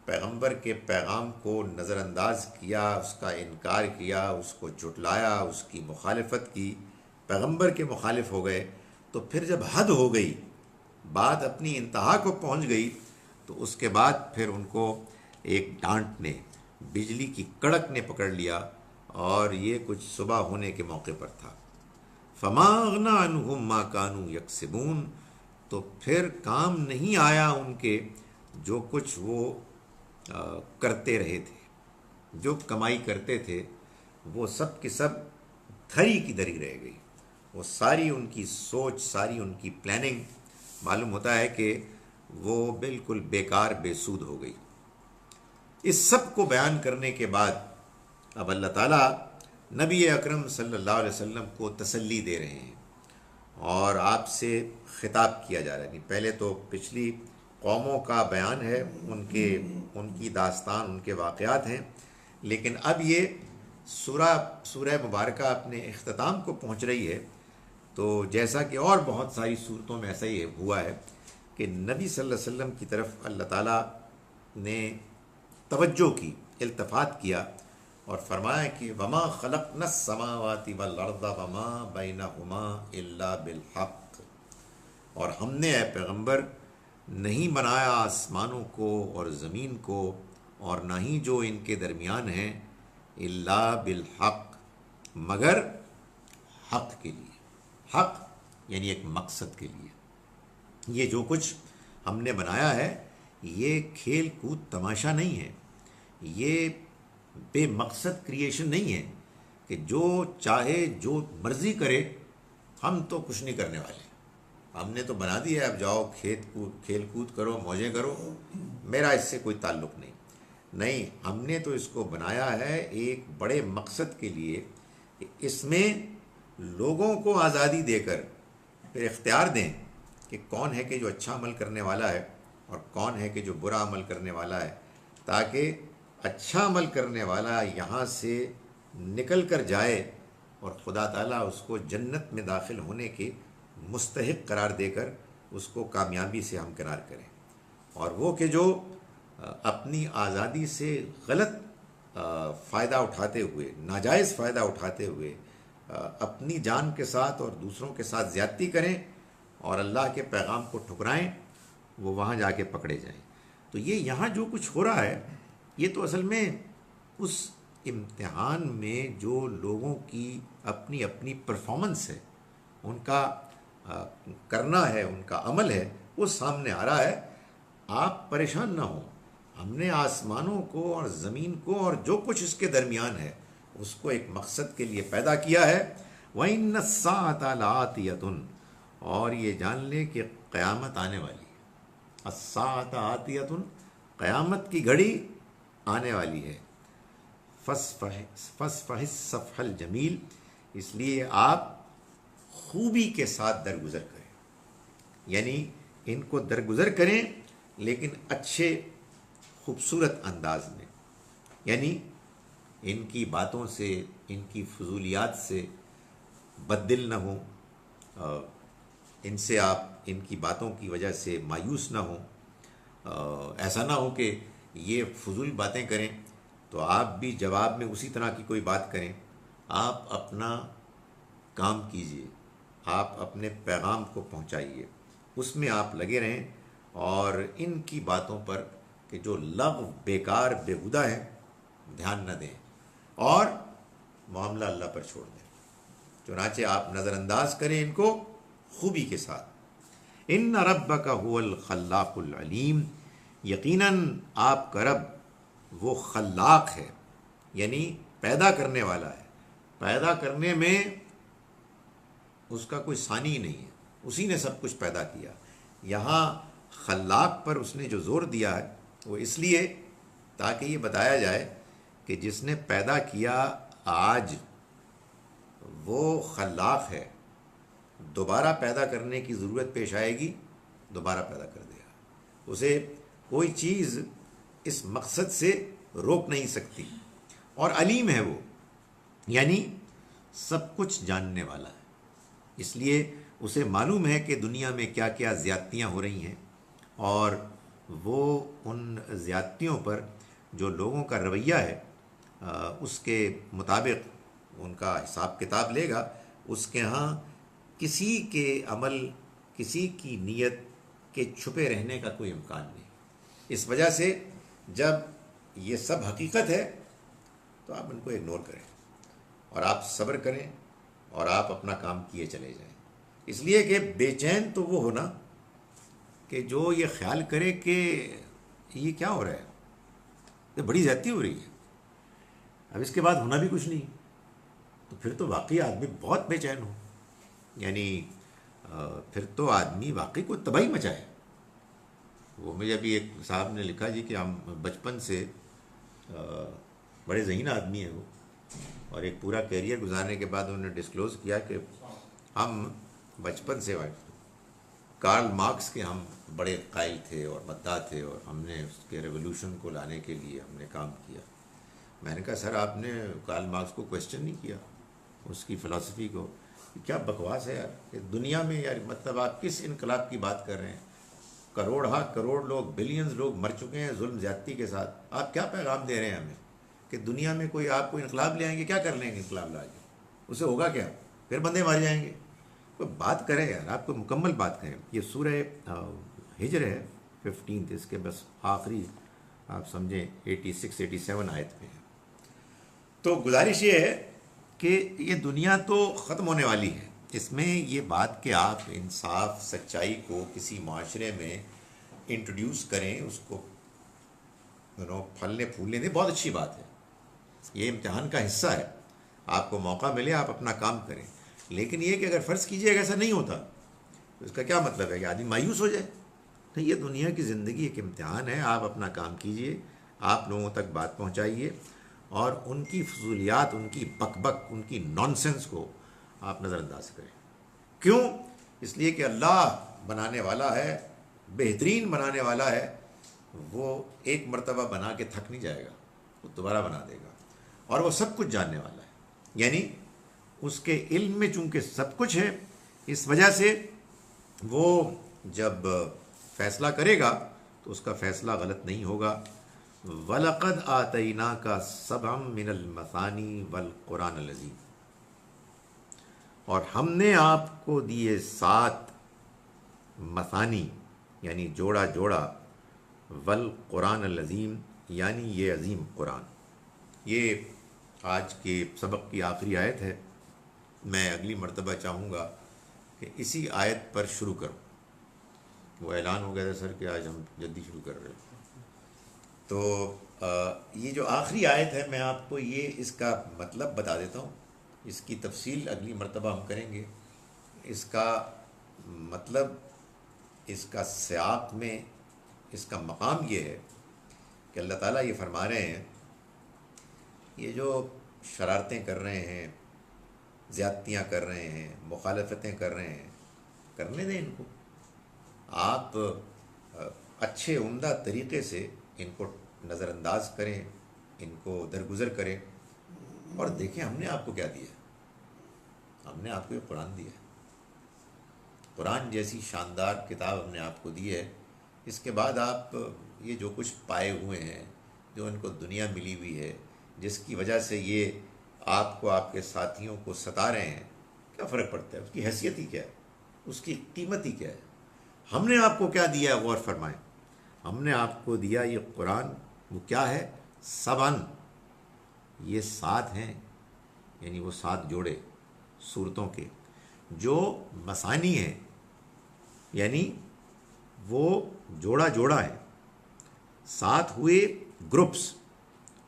پیغمبر کے پیغام کو نظر انداز کیا، اس کا انکار کیا، اس کو جھٹلایا، اس کی مخالفت کی، پیغمبر کے مخالف ہو گئے، تو پھر جب حد ہو گئی، بات اپنی انتہا کو پہنچ گئی، تو اس کے بعد پھر ان کو ایک ڈانٹ نے، بجلی کی کڑک نے پکڑ لیا، اور یہ کچھ صبح ہونے کے موقع پر تھا. فما اغنی عنہم ما کانوا یکسبون، تو پھر کام نہیں آیا ان کے جو کچھ وہ کرتے رہے تھے، جو کمائی کرتے تھے، وہ سب کی سب دھری کی دھری رہ گئی. وہ ساری ان کی سوچ، ساری ان کی پلاننگ معلوم ہوتا ہے کہ وہ بالکل بیکار بے سود ہو گئی. اس سب کو بیان کرنے کے بعد اب اللہ تعالیٰ نبی اکرم صلی اللہ علیہ وسلم کو تسلی دے رہے ہیں اور آپ سے خطاب کیا جا رہا ہے. پہلے تو پچھلی قوموں کا بیان ہے، ان کی داستان، ان کے واقعات ہیں، لیکن اب یہ سورہ مبارکہ اپنے اختتام کو پہنچ رہی ہے. تو جیسا کہ اور بہت ساری صورتوں میں ایسا ہی ہوا ہے کہ نبی صلی اللہ علیہ وسلم کی طرف اللہ تعالیٰ نے توجہ کی، التفات کیا اور فرمایا کہ وما خلقنا السماوات والارض وما بینہما الا بالحق، اور ہم نے اے پیغمبر نہیں بنایا آسمانوں کو اور زمین کو اور نہ ہی جو ان کے درمیان ہیں، الا بالحق، مگر حق کے لیے. حق یعنی ایک مقصد کے لیے. یہ جو کچھ ہم نے بنایا ہے یہ کھیل کود تماشا نہیں ہے، یہ بے مقصد کریشن نہیں ہے کہ جو چاہے جو مرضی کرے. ہم تو کچھ نہیں کرنے والے، ہم نے تو بنا دی ہے، اب جاؤ کھیل کود کرو، موجیں کرو، میرا اس سے کوئی تعلق نہیں. نہیں، ہم نے تو اس کو بنایا ہے ایک بڑے مقصد کے لیے کہ اس میں لوگوں کو آزادی دے کر پھر اختیار دیں کہ کون ہے کہ جو اچھا عمل کرنے والا ہے اور کون ہے کہ جو برا عمل کرنے والا ہے، تاکہ اچھا عمل کرنے والا یہاں سے نکل کر جائے اور خدا تعالیٰ اس کو جنت میں داخل ہونے کے مستحق قرار دے کر اس کو کامیابی سے ہمکنار کریں. اور وہ کہ جو اپنی آزادی سے غلط فائدہ اٹھاتے ہوئے، ناجائز فائدہ اٹھاتے ہوئے اپنی جان کے ساتھ اور دوسروں کے ساتھ زیادتی کریں اور اللہ کے پیغام کو ٹھکرائیں، وہ وہاں جا کے پکڑے جائیں. تو یہ یہاں جو کچھ ہو رہا ہے یہ تو اصل میں اس امتحان میں جو لوگوں کی اپنی اپنی پرفارمنس ہے، ان کا کرنا ہے، ان کا عمل ہے، وہ سامنے آ رہا ہے. آپ پریشان نہ ہوں، ہم نے آسمانوں کو اور زمین کو اور جو کچھ اس کے درمیان ہے اس کو ایک مقصد کے لیے پیدا کیا ہے. وَإِنَّ السَّاعَةَ لَآتِيَةٌ، اور یہ جان لے کہ قیامت آنے والی ہے. السَّاعَةَ آتِيَةٌ، قیامت کی گھڑی آنے والی ہے. فَاصْفَحِ الصَّفْحَ الْجَمِيلَ، اس لیے آپ خوبی کے ساتھ درگزر کریں، یعنی ان کو درگزر کریں لیکن اچھے خوبصورت انداز میں. یعنی ان کی باتوں سے، ان کی فضولیات سے بددل نہ ہوں، ان سے آپ ان کی باتوں کی وجہ سے مایوس نہ ہوں. ایسا نہ ہو کہ یہ فضول باتیں کریں تو آپ بھی جواب میں اسی طرح کی کوئی بات کریں. آپ اپنا کام کیجئے، آپ اپنے پیغام کو پہنچائیے، اس میں آپ لگے رہیں اور ان کی باتوں پر کہ جو لغو، بیکار، بیہودہ ہے، دھیان نہ دیں اور معاملہ اللہ پر چھوڑ دیں. چنانچہ آپ نظر انداز کریں ان کو خوبی کے ساتھ. ان ربک هو الخلاق العلیم، یقیناً آپ کا رب وہ خلاق ہے، یعنی پیدا کرنے والا ہے. پیدا کرنے میں اس کا کوئی ثانی نہیں ہے, اسی نے سب کچھ پیدا کیا. یہاں خلاق پر اس نے جو زور دیا ہے وہ اس لیے تاکہ یہ بتایا جائے کہ جس نے پیدا کیا آج وہ خلاق ہے, دوبارہ پیدا کرنے کی ضرورت پیش آئے گی دوبارہ پیدا کر دے گا. اسے کوئی چیز اس مقصد سے روک نہیں سکتی. اور علیم ہے وہ, یعنی سب کچھ جاننے والا ہے. اس لیے اسے معلوم ہے کہ دنیا میں کیا کیا زیادتیاں ہو رہی ہیں, اور وہ ان زیادتیوں پر جو لوگوں کا رویہ ہے اس کے مطابق ان کا حساب کتاب لے گا. اس کے ہاں کسی کے عمل, کسی کی نیت کے چھپے رہنے کا کوئی امکان نہیں. اس وجہ سے جب یہ سب حقیقت ہے تو آپ ان کو اگنور کریں اور آپ صبر کریں اور آپ اپنا کام کیے چلے جائیں. اس لیے کہ بے چین تو وہ ہونا کہ جو یہ خیال کرے کہ یہ کیا ہو رہا ہے, یہ بڑی زیادتی ہو رہی ہے, اب اس کے بعد ہونا بھی کچھ نہیں, تو پھر تو واقعی آدمی بہت بے چین ہو. یعنی پھر تو آدمی واقعی کو تباہی مچائے. وہ مجھے ابھی ایک صاحب نے لکھا جی کہ ہم بچپن سے, بڑے ذہین آدمی ہیں وہ, اور ایک پورا کیریئر گزارنے کے بعد انہوں نے ڈسکلوز کیا کہ ہم بچپن سے کارل مارکس کے ہم بڑے قائل تھے اور مداح تھے, اور ہم نے اس کے ریولوشن کو لانے کے لیے ہم نے کام کیا. میں نے کہا سر آپ نے کارل مارکس کو کویسچن نہیں کیا, اس کی فلسفی کو. کیا بکواس ہے یار, کہ دنیا میں یار مطلب آپ کس انقلاب کی بات کر رہے ہیں؟ کروڑ لوگ, بلینز لوگ مر چکے ہیں ظلم زیادتی کے ساتھ. آپ کیا پیغام دے رہے ہیں ہمیں کہ دنیا میں کوئی آپ کو انقلاب لے آئیں گے؟ کیا کر لیں گے انقلاب لا کے؟ اسے ہوگا کیا؟ پھر بندے مار جائیں گے. کوئی بات کریں یار, آپ کو مکمل بات کریں. یہ سورہ ہجر ہے 15, اس کے بس آخری آپ سمجھیں 86-87 آیت میں ہے. تو گزارش یہ ہے کہ یہ دنیا تو ختم ہونے والی ہے. اس میں یہ بات کہ آپ انصاف سچائی کو کسی معاشرے میں انٹروڈیوس کریں, اس کو پھلنے پھولنے دیں, بہت اچھی بات ہے. یہ امتحان کا حصہ ہے, آپ کو موقع ملے آپ اپنا کام کریں. لیکن یہ کہ اگر فرض کیجئے کہ ایسا نہیں ہوتا تو اس کا کیا مطلب ہے کہ آدمی مایوس ہو جائے؟ تو یہ دنیا کی زندگی ایک امتحان ہے. آپ اپنا کام کیجئے, آپ لوگوں تک بات پہنچائیے, اور ان کی فضولیات, ان کی بک بک, ان کی نانسنس کو آپ نظر انداز کریں. کیوں؟ اس لیے کہ اللہ بنانے والا ہے, بہترین بنانے والا ہے. وہ ایک مرتبہ بنا کے تھک نہیں جائے گا, وہ دوبارہ بنا دے گا. اور وہ سب کچھ جاننے والا ہے, یعنی اس کے علم میں چونکہ سب کچھ ہے, اس وجہ سے وہ جب فیصلہ کرے گا تو اس کا فیصلہ غلط نہیں ہوگا. وَلَقَدْ آتَيْنَاكَ سَبْعًا مِنَ الْمَثَانِي وَالْقُرْآنِ الْعَظِيمِ, اور ہم نے آپ کو دیے 7 مثانی یعنی جوڑا جوڑا, والقرآن العظیم یعنی یہ عظیم قرآن. یہ آج کے سبق کی آخری آیت ہے. میں اگلی مرتبہ چاہوں گا کہ اسی آیت پر شروع کروں. وہ اعلان ہو گیا تھا سر کہ آج ہم جلدی شروع کر رہے ہیں. تو یہ جو آخری آیت ہے, میں آپ کو یہ اس کا مطلب بتا دیتا ہوں. اس کی تفصیل اگلی مرتبہ ہم کریں گے. اس کا مطلب, اس کا سیاق میں اس کا مقام یہ ہے کہ اللہ تعالیٰ یہ فرما رہے ہیں, یہ جو شرارتیں کر رہے ہیں, زیادتیاں کر رہے ہیں, مخالفتیں کر رہے ہیں, کرنے دیں ان کو. آپ اچھے عمدہ طریقے سے ان کو نظر انداز کریں, ان کو درگزر کریں, اور دیکھیں ہم نے آپ کو کیا دیا ہے. ہم نے آپ کو یہ قرآن دیا ہے, قرآن جیسی شاندار کتاب ہم نے آپ کو دی ہے. اس کے بعد آپ یہ جو کچھ پائے ہوئے ہیں, جو ان کو دنیا ملی ہوئی ہے, جس کی وجہ سے یہ آپ کو, آپ کے ساتھیوں کو ستا رہے ہیں, کیا فرق پڑتا ہے؟ اس کی حیثیت ہی کیا ہے, اس کی قیمت ہی کیا ہے؟ ہم نے آپ کو کیا دیا ہے؟ غور فرمائیں. ہم نے آپ کو دیا یہ قرآن. وہ کیا ہے؟ 7, یہ 7 ہیں, یعنی وہ 7 جوڑے صورتوں کے جو مثانی ہیں, یعنی وہ جوڑا جوڑا ہے. 7 ہوئے گروپس,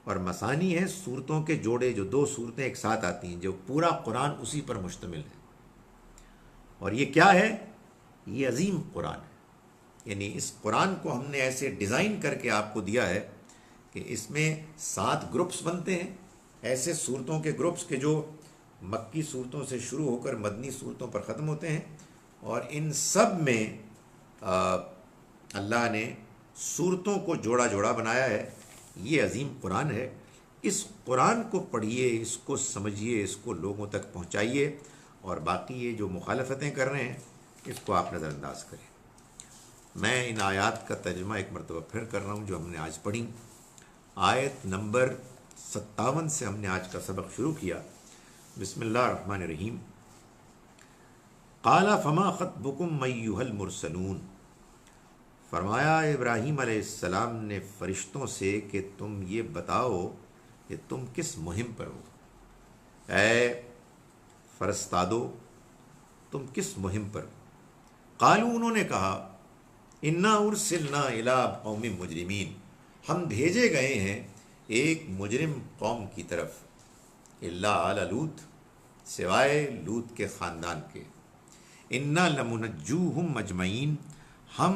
اور مثانی ہے صورتوں کے جوڑے، جو دو صورتیں ایک ساتھ آتی ہیں، جو پورا قرآن اسی پر مشتمل ہے۔ اور یہ کیا ہے؟ یہ عظیم قرآن ہے، یعنی اس قرآن کو ہم نے ایسے ڈیزائن کر کے آپ کو دیا ہے کہ اس میں 7 گروپس بنتے ہیں، ایسے صورتوں کے گروپس کے جو مکی صورتوں سے شروع ہو کر مدنی صورتوں پر ختم ہوتے ہیں، اور ان سب میں اللہ نے صورتوں کو جوڑا جوڑا بنایا ہے۔ یہ عظیم قرآن ہے، اس قرآن کو پڑھیے، اس کو سمجھیے، اس کو لوگوں تک پہنچائیے، اور باقی یہ جو مخالفتیں کر رہے ہیں اس کو آپ نظر انداز کریں۔ میں ان آیات کا ترجمہ ایک مرتبہ پھر کر رہا ہوں جو ہم نے آج پڑھی۔ آیت نمبر 57 سے ہم نے آج کا سبق شروع کیا۔ بسم اللہ الرحمن الرحیم۔ قال فما خطبکم ایھا المرسلون، فرمایا ابراہیم علیہ السلام نے فرشتوں سے کہ تم یہ بتاؤ کہ تم کس مہم پر ہو، اے فرستادو تم کس مہم پر ہو؟ قالوا، انہوں نے کہا، انا ارسلنا الی قوم مجرمین، ہم بھیجے گئے ہیں ایک مجرم قوم کی طرف، الا آل لوط، سوائے لوط کے خاندان کے، انا لمنجوہم اجمعین، ہم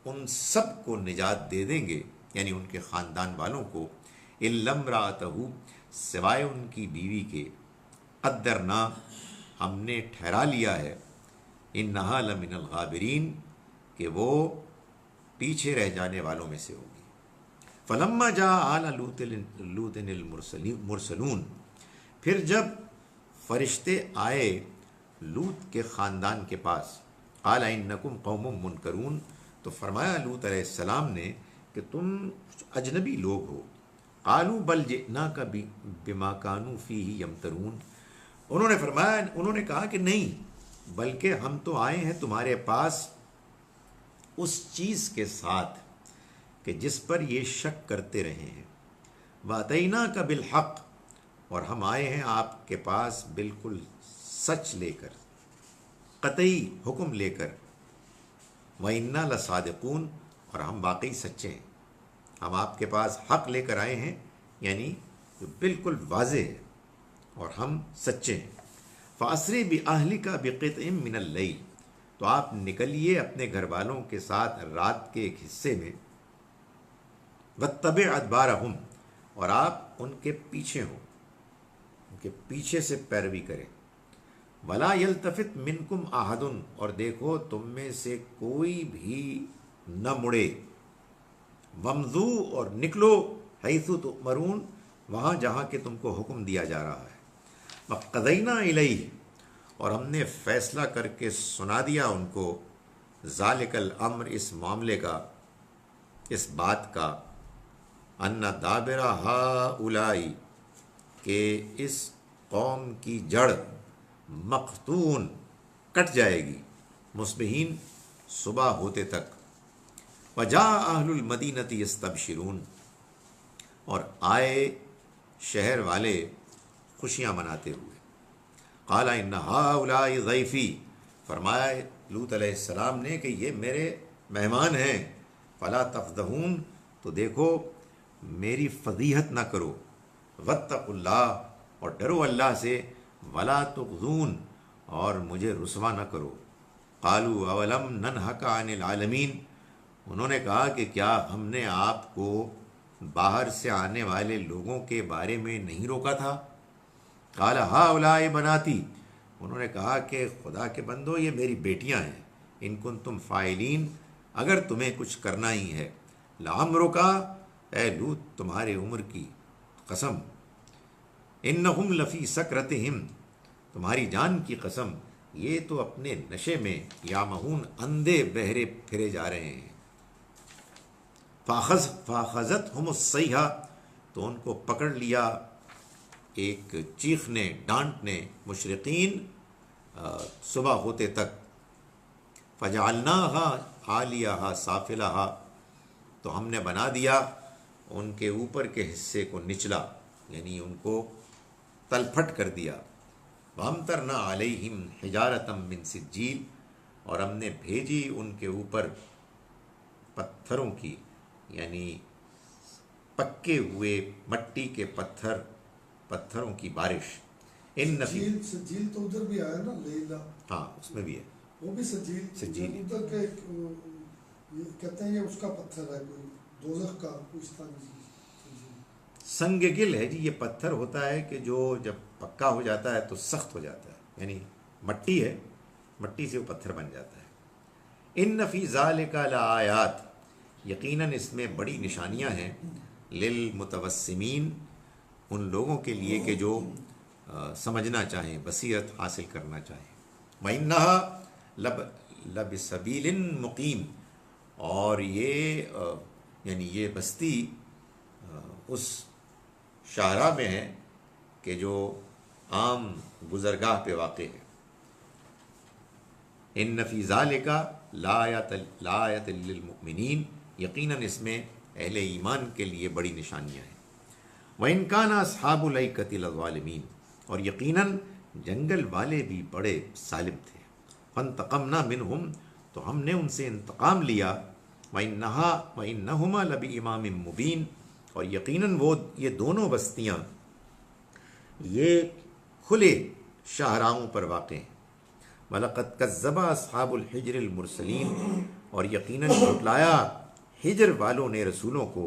ان سب کو نجات دے دیں گے، یعنی ان کے خاندان والوں کو، الا امرأتہ، سوائے ان کی بیوی کے، قدرنا، ہم نے ٹھہرا لیا ہے، انہا لمن الغابرین، کہ وہ پیچھے رہ جانے والوں میں سے ہوگی۔ فلما جاء آل لوط المرسلون، پھر جب فرشتے آئے لوط کے خاندان کے پاس، قال انکم قوم منکرون، تو فرمایا لوط علیہ السلام نے کہ تم اجنبی لوگ ہو۔ قالوا بل جئناک بما كانوا فیہ یمترون، انہوں نے کہا کہ نہیں، بلکہ ہم تو آئے ہیں تمہارے پاس اس چیز کے ساتھ کہ جس پر یہ شک کرتے رہے ہیں، وَأَتَيْنَاكَ بِالْحَقِّ، اور ہم آئے ہیں آپ کے پاس بالکل سچ لے کر، قطعی حکم لے کر، وَإِنَّا لَصَادِقُونَ، اور ہم واقعی سچے ہیں، ہم آپ کے پاس حق لے کر آئے ہیں، یعنی جو بالکل واضح ہے، اور ہم سچے ہیں۔ فَأَسْرِ بِأَهْلِكَ بِقِطْعٍ مِّنَ اللَّيْلِ، تو آپ نکلیے اپنے گھر والوں کے ساتھ رات کے ایک حصے میں، وَاتَّبِعْ أَدْبَارَهُمْ، اور آپ ان کے پیچھے ہوں، ان کے پیچھے سے پیروی کریں، وَلَا يَلْتَفِتْ مِنْكُمْ أَحَدٌ، اور دیکھو تم میں سے کوئی بھی نہ مڑے، وَامْضُوا، اور نکلو، حَيْثُ تُؤْمَرُونَ، وہاں جہاں کہ تم کو حکم دیا جا رہا ہے، وَقَضَيْنَا إِلَيْهِ، اور ہم نے فیصلہ کر کے سنا دیا ان کو، ذالک الامر، اس معاملے کا، اس بات کا، ان دابر ہؤلاء، کہ اس قوم کی جڑ، مقطون، کٹ جائے گی، مصبحین، صبح ہوتے تک، وجاء اہل المدینۃ یستبشرون، اور آئے شہر والے خوشیاں مناتے ہوئے، قال ان ہؤلاء ضیفی، فرمایا لوط علیہ السلام نے کہ یہ میرے مہمان ہیں، فلا تفضحون، تو دیکھو میری فضیحت نہ کرو، واتقوا اللہ، اور ڈرو اللہ سے، ولا تخزون، اور مجھے رسوا نہ کرو، قالوا اولم ننہک عن العالمین، انہوں نے کہا کہ کیا ہم نے آپ کو باہر سے آنے والے لوگوں کے بارے میں نہیں روکا تھا؟ قال ہؤلاء بناتی، انہوں نے کہا کہ خدا کے بندو یہ میری بیٹیاں ہیں، ان کنتم فاعلین، اگر تمہیں کچھ کرنا ہی ہے، لعمرک، اے لوط تمہارے عمر کی قسم، انہم لفی سکرتہم، تمہاری جان کی قسم، یہ تو اپنے نشے میں یامہون، اندھے بہرے پھرے جا رہے ہیں، فاخذتہم الصیحہ، تو ان کو پکڑ لیا ایک چیخ نے، ڈانٹ نے، مشرقین، صبح ہوتے تک، فجعلناها عالیہا سافلہا، تو ہم نے بنا دیا ان کے اوپر کے حصے کو نچلا، یعنی ان کو تلپھٹ کر دیا، وامطرنا علیہم حجارۃ من سجیل، اور ہم نے بھیجی ان کے اوپر پتھروں کی، یعنی پکے ہوئے مٹی کے پتھروں کی بارش. ان نفی سجیل تو ادھر بھی آیا نا لیلا. ہاں اس میں بھی ہے وہ بھی سجیل ادھر کے کہتے ہیں یہ اس کا پتھر ہے کوئی دوزخ کا کچھ تھا. سنگ گل ہے جی. یہ پتھر ہوتا ہے کہ جو جب پکا ہو جاتا ہے تو سخت ہو جاتا ہے، یعنی مٹی ہے، مٹی سے وہ پتھر بن جاتا ہے. ان فی ذالک لآیات، یقیناً اس میں بڑی نشانیاں ہیں، للمتوسمین، ان لوگوں کے لیے کہ جو سمجھنا چاہیں، بصیرت حاصل کرنا چاہیں. وَإِنَّهَا لَبِسَبِيلٍ مُقِيمٍ، اور یہ یعنی یہ بستی اس شاہراہ میں ہے کہ جو عام گزرگاہ پہ واقع ہے. ان فی ذالک لآیۃ للمؤمنین، یقیناً اس میں اہل ایمان کے لیے بڑی نشانیاں ہیں. وَإِنْ كَانَ أَصْحَابُ الْأَيْكَةِ لَظَالِمِينَ، اور یقیناً جنگل والے بھی بڑے ظالم تھے. فَانْتَقَمْنَا مِنْهُمْ، تو ہم نے ان سے انتقام لیا. وَإِنَّهُمَا لَبِإِمَامٍ مُبِينٍ، اور یقیناً وہ یہ دونوں بستیاں یہ کھلے شاہراہوں پر واقع ہیں. وَلَقَدْ كَذَّبَ أَصْحَابُ الْحِجْرِ الْمُرْسَلِينَ، اور یقیناً جھٹلایا ہجر والوں نے رسولوں کو.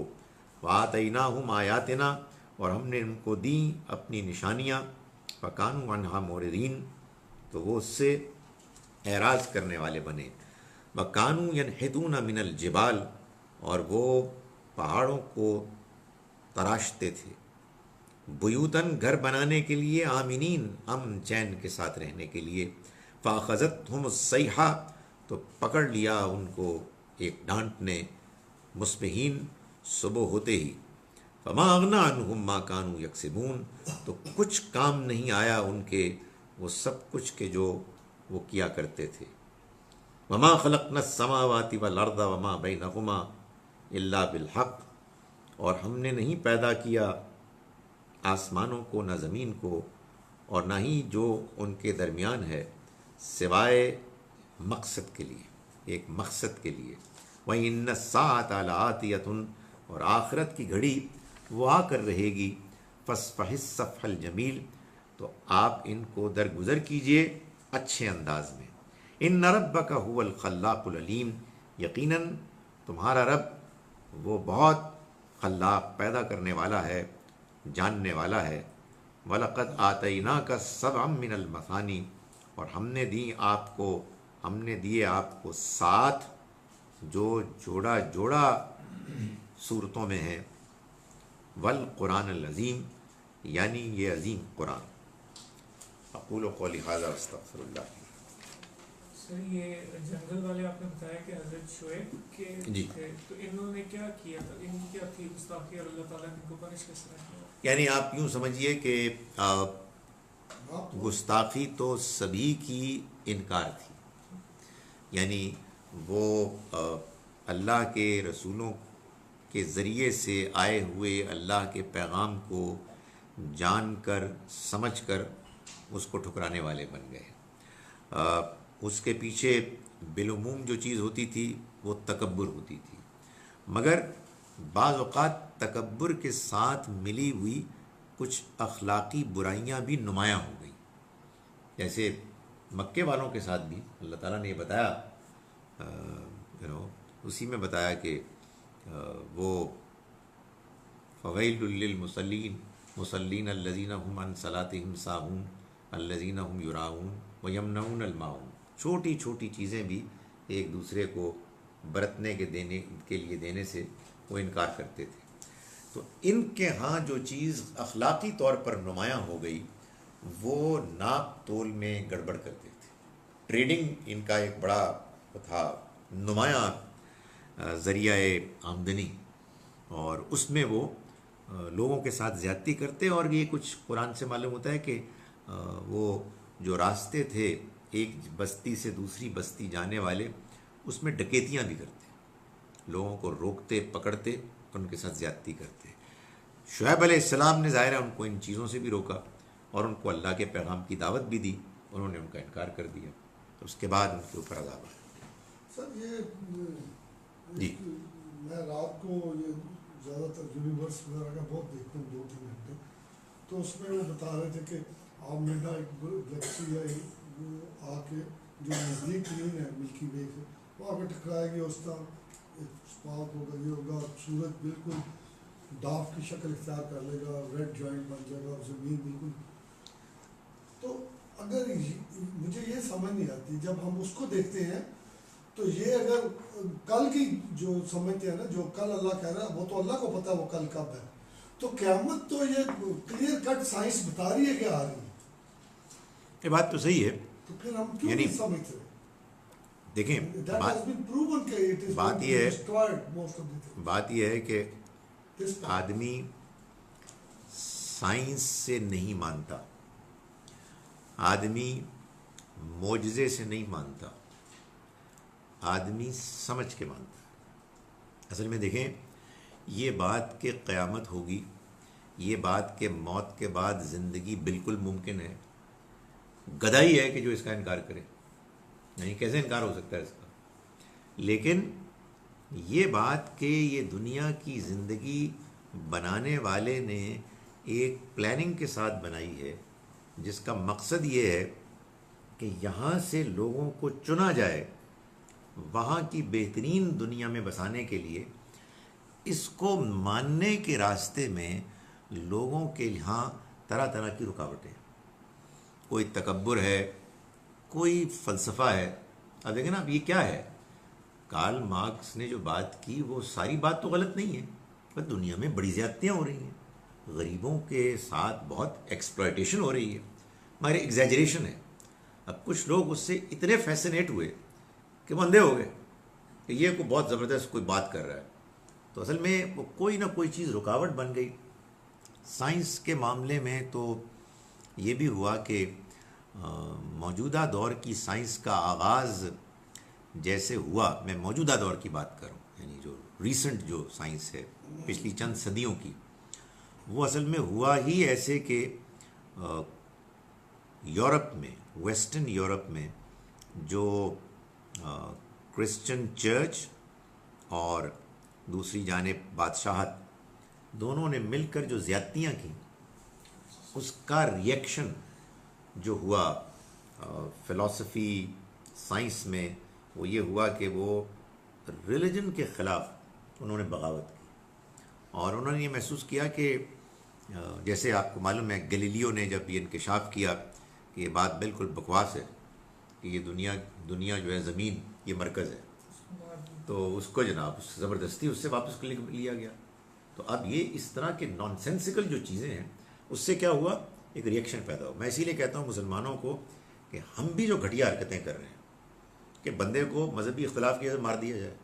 وَآتَيْنَاهُمْ آیَاتِنَا، اور ہم نے ان کو دیں اپنی نشانیاں. فَكَانُوا عَنْهَا مُعْرِضِينَ، تو وہ اس سے اعراض کرنے والے بنے. وَكَانُوا يَنْحِتُونَ مِنَ الْجِبَالِ، اور وہ پہاڑوں کو تراشتے تھے. بیوتن، گھر بنانے کے لیے، آمنین، امن چین کے ساتھ رہنے کے لیے. فاخذتهم الصیحہ، تو پکڑ لیا ان کو ایک ڈانٹ نے. مصبحین، صبح ہوتے ہی. فما اغنی عنہم ما کانوا یکسبون، تو کچھ کام نہیں آیا ان کے وہ سب کچھ کہ جو وہ کیا کرتے تھے. وما خلقنا السماوات والارض وما بینہما الا بالحق، اور ہم نے نہیں پیدا کیا آسمانوں کو نہ زمین کو، اور نہ ہی جو ان کے درمیان ہے، سوائے مقصد کے لیے، ایک مقصد کے لیے. وَإِنَّ السَّاعَةَ لَآتِيَةٌ، اور آخرت کی گھڑی وہ آ کر رہے گی. فَاصْفَحِ الصَّفْحَ الْجَمِيلَ، تو آپ ان کو درگزر کیجئے اچھے انداز میں. إِنَّ رَبَّكَ هُوَ الْخَلَّاقُ الْعَلِيمُ، یقیناً تمہارا رب وہ بہت خلاق، پیدا کرنے والا ہے، جاننے والا ہے. وَلَقَدْ آتَيْنَاكَ سَبْعًا مِّنَ الْمَثَانِي، اور ہم نے دیے آپ کو 7 جو جوڑا جوڑا صورتوں میں ہیں. والقرآن العظیم، یعنی یہ عظیم قرآن. اقول قولی ھذا واستغفر اللہ. سر یہ جنگل والے آپ نے بتایا کہ حضرت شعیب کے جی تھے، تو انہوں نے کیا کیا تھا؟ ان کی کیا تھی گستاخی، اور اللہ تعالیٰ نے ان کو پنش کس طرح کیا؟ یعنی آپ یوں سمجھیے کہ گستاخی تو سبھی کی انکار تھی. یعنی وہ اللہ کے رسولوں کے ذریعے سے آئے ہوئے اللہ کے پیغام کو جان کر سمجھ کر اس کو ٹھکرانے والے بن گئے. اس کے پیچھے بالعموم جو چیز ہوتی تھی وہ تکبر ہوتی تھی، مگر بعض اوقات تکبر کے ساتھ ملی ہوئی کچھ اخلاقی برائیاں بھی نمایاں ہو گئیں. جیسے مکے والوں کے ساتھ بھی اللہ تعالیٰ نے یہ بتایا، اسی میں بتایا کہ وہ فویل للمصلین مصلین الذین هم عن صلاتهم ساہون الذین هم یراؤون ویمنعون الماعون. چھوٹی چھوٹی چیزیں بھی ایک دوسرے کو برتنے کے لیے دینے سے وہ انکار کرتے تھے. تو ان کے ہاں جو چیز اخلاقی طور پر نمایاں ہو گئی وہ ناپ تول میں گڑبڑ کرتے تھے. ٹریڈنگ ان کا ایک بڑا تھا نمایاں ذریعہ آمدنی، اور اس میں وہ لوگوں کے ساتھ زیادتی کرتے. اور یہ کچھ قرآن سے معلوم ہوتا ہے کہ وہ جو راستے تھے ایک بستی سے دوسری بستی جانے والے، اس میں ڈکیتیاں بھی کرتے، لوگوں کو روکتے، پکڑتے، ان کے ساتھ زیادتی کرتے. شعیب علیہ السلام نے ظاہر ہے ان کو ان چیزوں سے بھی روکا اور ان کو اللہ کے پیغام کی دعوت بھی دی، انہوں نے ان کا انکار کر دیا. تو اس کے بعد ان کے اوپر عذاب آیا. سر یہ جی میں رات کو یہ زیادہ تر یونیورس وغیرہ کا بہت دیکھتا ہوں 2-3 گھنٹے. تو اس میں وہ بتا رہے تھے کہ آمینڈا ایک گلیکسی ہے آ کے جو نزدیک ترین ہے ملکی وے سے, وہ آ کے ٹکرائے گی, اس طرح اسپاٹ ہوگا, یہ ہوگا, سورج بالکل ڈاف کی شکل اختیار کر لے گا, ریڈ جوائنٹ بن جائے گا, اور زمین بالکل. تو اگر مجھے یہ سمجھ نہیں آتی جب ہم اس کو دیکھتے ہیں تو یہ اگر کل کی جو سمجھتے ہیں نا, جو کل اللہ کہہ رہا ہے وہ تو اللہ کو پتہ وہ کل کب ہے, تو قیامت تو یہ کلیئر کٹ سائنس بتا رہی ہے کہ آ رہی ہے. یہ بات تو صحیح ہے, تو پھر ہم کیوں نہیں سمجھتے؟ دیکھیں بات یہ ہے کہ آدمی سائنس سے نہیں مانتا, آدمی معجزے سے نہیں مانتا, آدمی سمجھ کے مانتا ہے. اصل میں دیکھیں, یہ بات کہ قیامت ہوگی, یہ بات کہ موت کے بعد زندگی بالکل ممکن ہے, گدھائی ہے کہ جو اس کا انکار کرے. نہیں, کیسے انکار ہو سکتا ہے اس کا؟ لیکن یہ بات کہ یہ دنیا کی زندگی بنانے والے نے ایک پلاننگ کے ساتھ بنائی ہے جس کا مقصد یہ ہے کہ یہاں سے لوگوں کو چنا جائے وہاں کی بہترین دنیا میں بسانے کے لیے, اس کو ماننے کے راستے میں لوگوں کے یہاں طرح طرح کی رکاوٹیں, کوئی تکبر ہے, کوئی فلسفہ ہے. اب دیکھیں نا, اب یہ کیا ہے, کارل مارکس نے جو بات کی وہ ساری بات تو غلط نہیں ہے, پر دنیا میں بڑی زیادتیاں ہو رہی ہیں, غریبوں کے ساتھ بہت ایکسپلائٹیشن ہو رہی ہے, ہمارے ایگزیجریشن ہے. اب کچھ لوگ اس سے اتنے فیسنیٹ ہوئے کہ وہ اندھے ہو گئے کہ یہ کوئی بہت زبردست کوئی بات کر رہا ہے. تو اصل میں وہ کوئی نہ کوئی چیز رکاوٹ بن گئی. سائنس کے معاملے میں تو یہ بھی ہوا کہ موجودہ دور کی سائنس کا آغاز جیسے ہوا, میں موجودہ دور کی بات کروں, یعنی جو ریسنٹ جو سائنس ہے پچھلی چند صدیوں کی, وہ اصل میں ہوا ہی ایسے کہ یورپ میں, ویسٹرن یورپ میں جو کرسچن چرچ اور دوسری جانب بادشاہت دونوں نے مل کر جو زیادتیاں کیں, اس کا ریئیکشن جو ہوا فلسفی سائنس میں, وہ یہ ہوا کہ وہ ریلیجن کے خلاف انہوں نے بغاوت کی, اور انہوں نے یہ محسوس کیا کہ جیسے آپ کو معلوم ہے گلیلیو نے جب یہ انکشاف کیا کہ یہ بات بالکل بکواس ہے کہ یہ دنیا جو ہے زمین یہ مرکز ہے, تو اس کو جناب زبردستی اس سے واپس لیا گیا. تو اب یہ اس طرح کے نان سینسیکل جو چیزیں ہیں اس سے کیا ہوا, ایک ریئیکشن پیدا ہوا. میں اسی لیے کہتا ہوں مسلمانوں کو کہ ہم بھی جو گھٹیا حرکتیں کر رہے ہیں کہ بندے کو مذہبی اختلاف کی وجہ سے مار دیا جائے,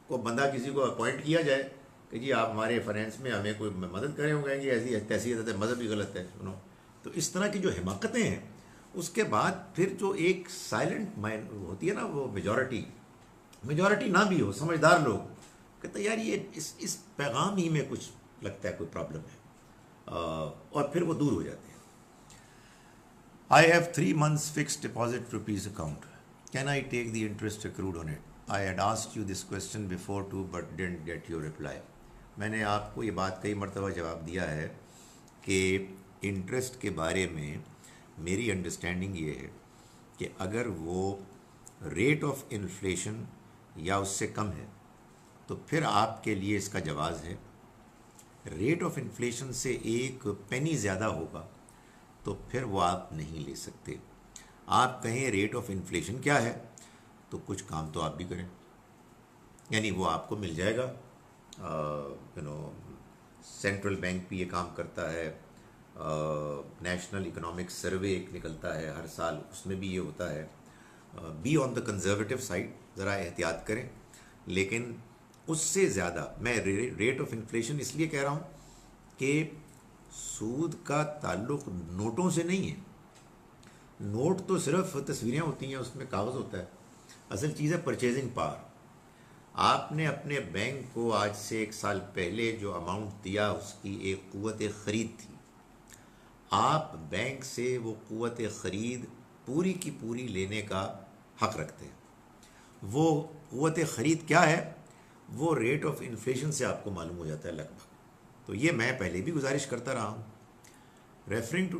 کوئی بندہ کسی کو اپوائنٹ کیا جائے کہ جی آپ ہمارے فائنینس میں ہمیں کوئی مدد کریں, ہو گئے جی ایسی تیسی ہے, مذہب ہی غلط ہے, سنو. تو اس طرح کی جو حماقتیں ہیں, اس کے بعد پھر جو ایک سائلنٹ مائنڈ ہوتی ہے نا, وہ میجورٹی نہ بھی ہو, سمجھدار لوگ کہتے ہیں یار یہ اس پیغام ہی میں کچھ لگتا ہے کوئی پرابلم ہے, اور پھر وہ دور ہو جاتے ہیں. I have 3 months fixed deposit rupees account. Can I take the interest accrued on it? I had asked you this question before too but didn't get your reply. میں نے آپ کو یہ بات کئی مرتبہ جواب دیا ہے کہ انٹرسٹ کے بارے میں میری انڈرسٹینڈنگ یہ ہے کہ اگر وہ ریٹ آف انفلیشن یا اس سے کم ہے تو پھر آپ کے لیے اس کا جواز ہے. ریٹ آف انفلیشن سے 1 پینی زیادہ ہوگا تو پھر وہ آپ نہیں لے سکتے. آپ کہیں ریٹ آف انفلیشن کیا ہے تو کچھ کام تو آپ بھی کریں, یعنی وہ آپ کو مل جائے گا. سینٹرل بینک بھی یہ کام کرتا ہے, نیشنل اکنامک سروے ایک نکلتا ہے ہر سال, اس میں بھی یہ ہوتا ہے. Be on the conservative side, ذرا احتیاط کریں. لیکن اس سے زیادہ میں ریٹ آف انفلیشن اس لیے کہہ رہا ہوں کہ سود کا تعلق نوٹوں سے نہیں ہے. نوٹ تو صرف تصویریں ہوتی ہیں, اس میں کاغذ ہوتا ہے. اصل چیز ہے پرچیزنگ پاور. آپ نے اپنے بینک کو آج سے 1 سال پہلے جو اماؤنٹ دیا اس کی ایک قوت خرید تھی. آپ بینک سے وہ قوت خرید پوری کی پوری لینے کا حق رکھتے ہیں. وہ قوت خرید کیا ہے؟ وہ ریٹ آف انفلیشن سے آپ کو معلوم ہو جاتا ہے لگ بھگ. تو یہ میں پہلے بھی گزارش کرتا رہا ہوں. Referring to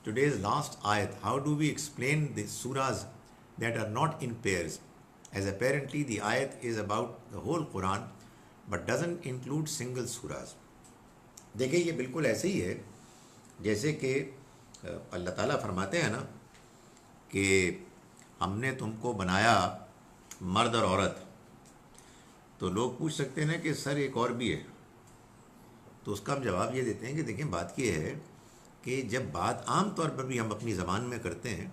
today's last ayat, how do we explain the surahs that are not in pairs, as apparently the ayat is about the whole Quran but doesn't include single surahs. دیکھیں یہ بالکل ایسے ہی ہے جیسے کہ اللہ تعالیٰ فرماتے ہیں نا کہ ہم نے تم کو بنایا مرد اور عورت. تو لوگ پوچھ سکتے ہیں نا کہ سر ایک اور بھی ہے. تو اس کا ہم جواب یہ دیتے ہیں کہ دیکھیں بات یہ ہے کہ جب بات عام طور پر بھی ہم اپنی زبان میں کرتے ہیں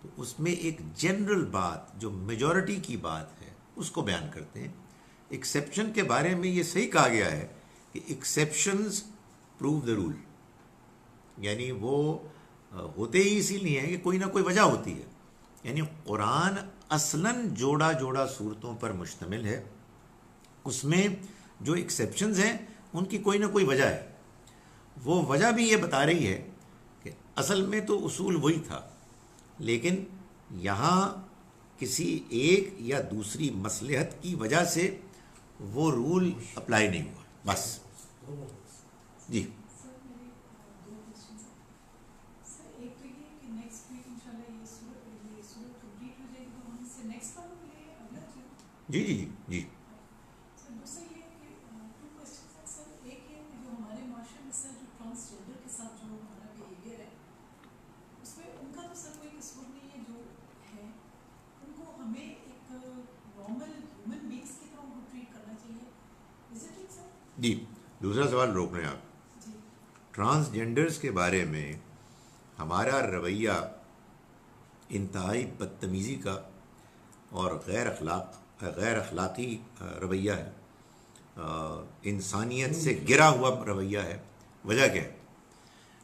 تو اس میں ایک جنرل بات جو میجورٹی کی بات ہے اس کو بیان کرتے ہیں. ایکسیپشن کے بارے میں یہ صحیح کہا گیا ہے کہ ایکسیپشنز پروو دا رول، یعنی وہ ہوتے ہی اسی لیے ہیں کہ کوئی نہ کوئی وجہ ہوتی ہے. یعنی قرآن اصلاً جوڑا جوڑا صورتوں پر مشتمل ہے، اس میں جو ایکسیپشنز ہیں ان کی کوئی نہ کوئی وجہ ہے. وہ وجہ بھی یہ بتا رہی ہے کہ اصل میں تو اصول وہی تھا، لیکن یہاں کسی ایک یا دوسری مصلحت کی وجہ سے وہ رول اپلائی نہیں ہوا بس. جی سر میرے دو کوشچنس ہیں. سر ایک تو یہ کہ نیکسٹ ویک انشاءاللہ یہ صورت کمپلیٹ ہو جائے گی تو ہم اس سے نیکسٹ والا لے اگلا جی جی جی جی سر. دوسرا یہ ہے کہ ٹو کوشچنس ہیں سر. ایک یہ کہ جو ہمارے معاشرے میں سر جو ٹرانسجینڈر کے ساتھ جو ہمارا بیہیویئر ہے اس میں ان کا تو سر کوئی قصور نہیں ہے، جو ہے ان کو ہمیں ایک نارمل ہیومن بینگس کی طرح ان کو ٹریٹ کرنا چاہیے. Is it it sir? جی. دوسرا سوال روک رہے ہیں آپ. ٹرانسجینڈرز کے بارے میں ہمارا رویہ انتہائی بدتمیزی کا اور غیر اخلاقی رویہ ہے، انسانیت سے گرا ہوا رویہ ہے. وجہ کیا ہے؟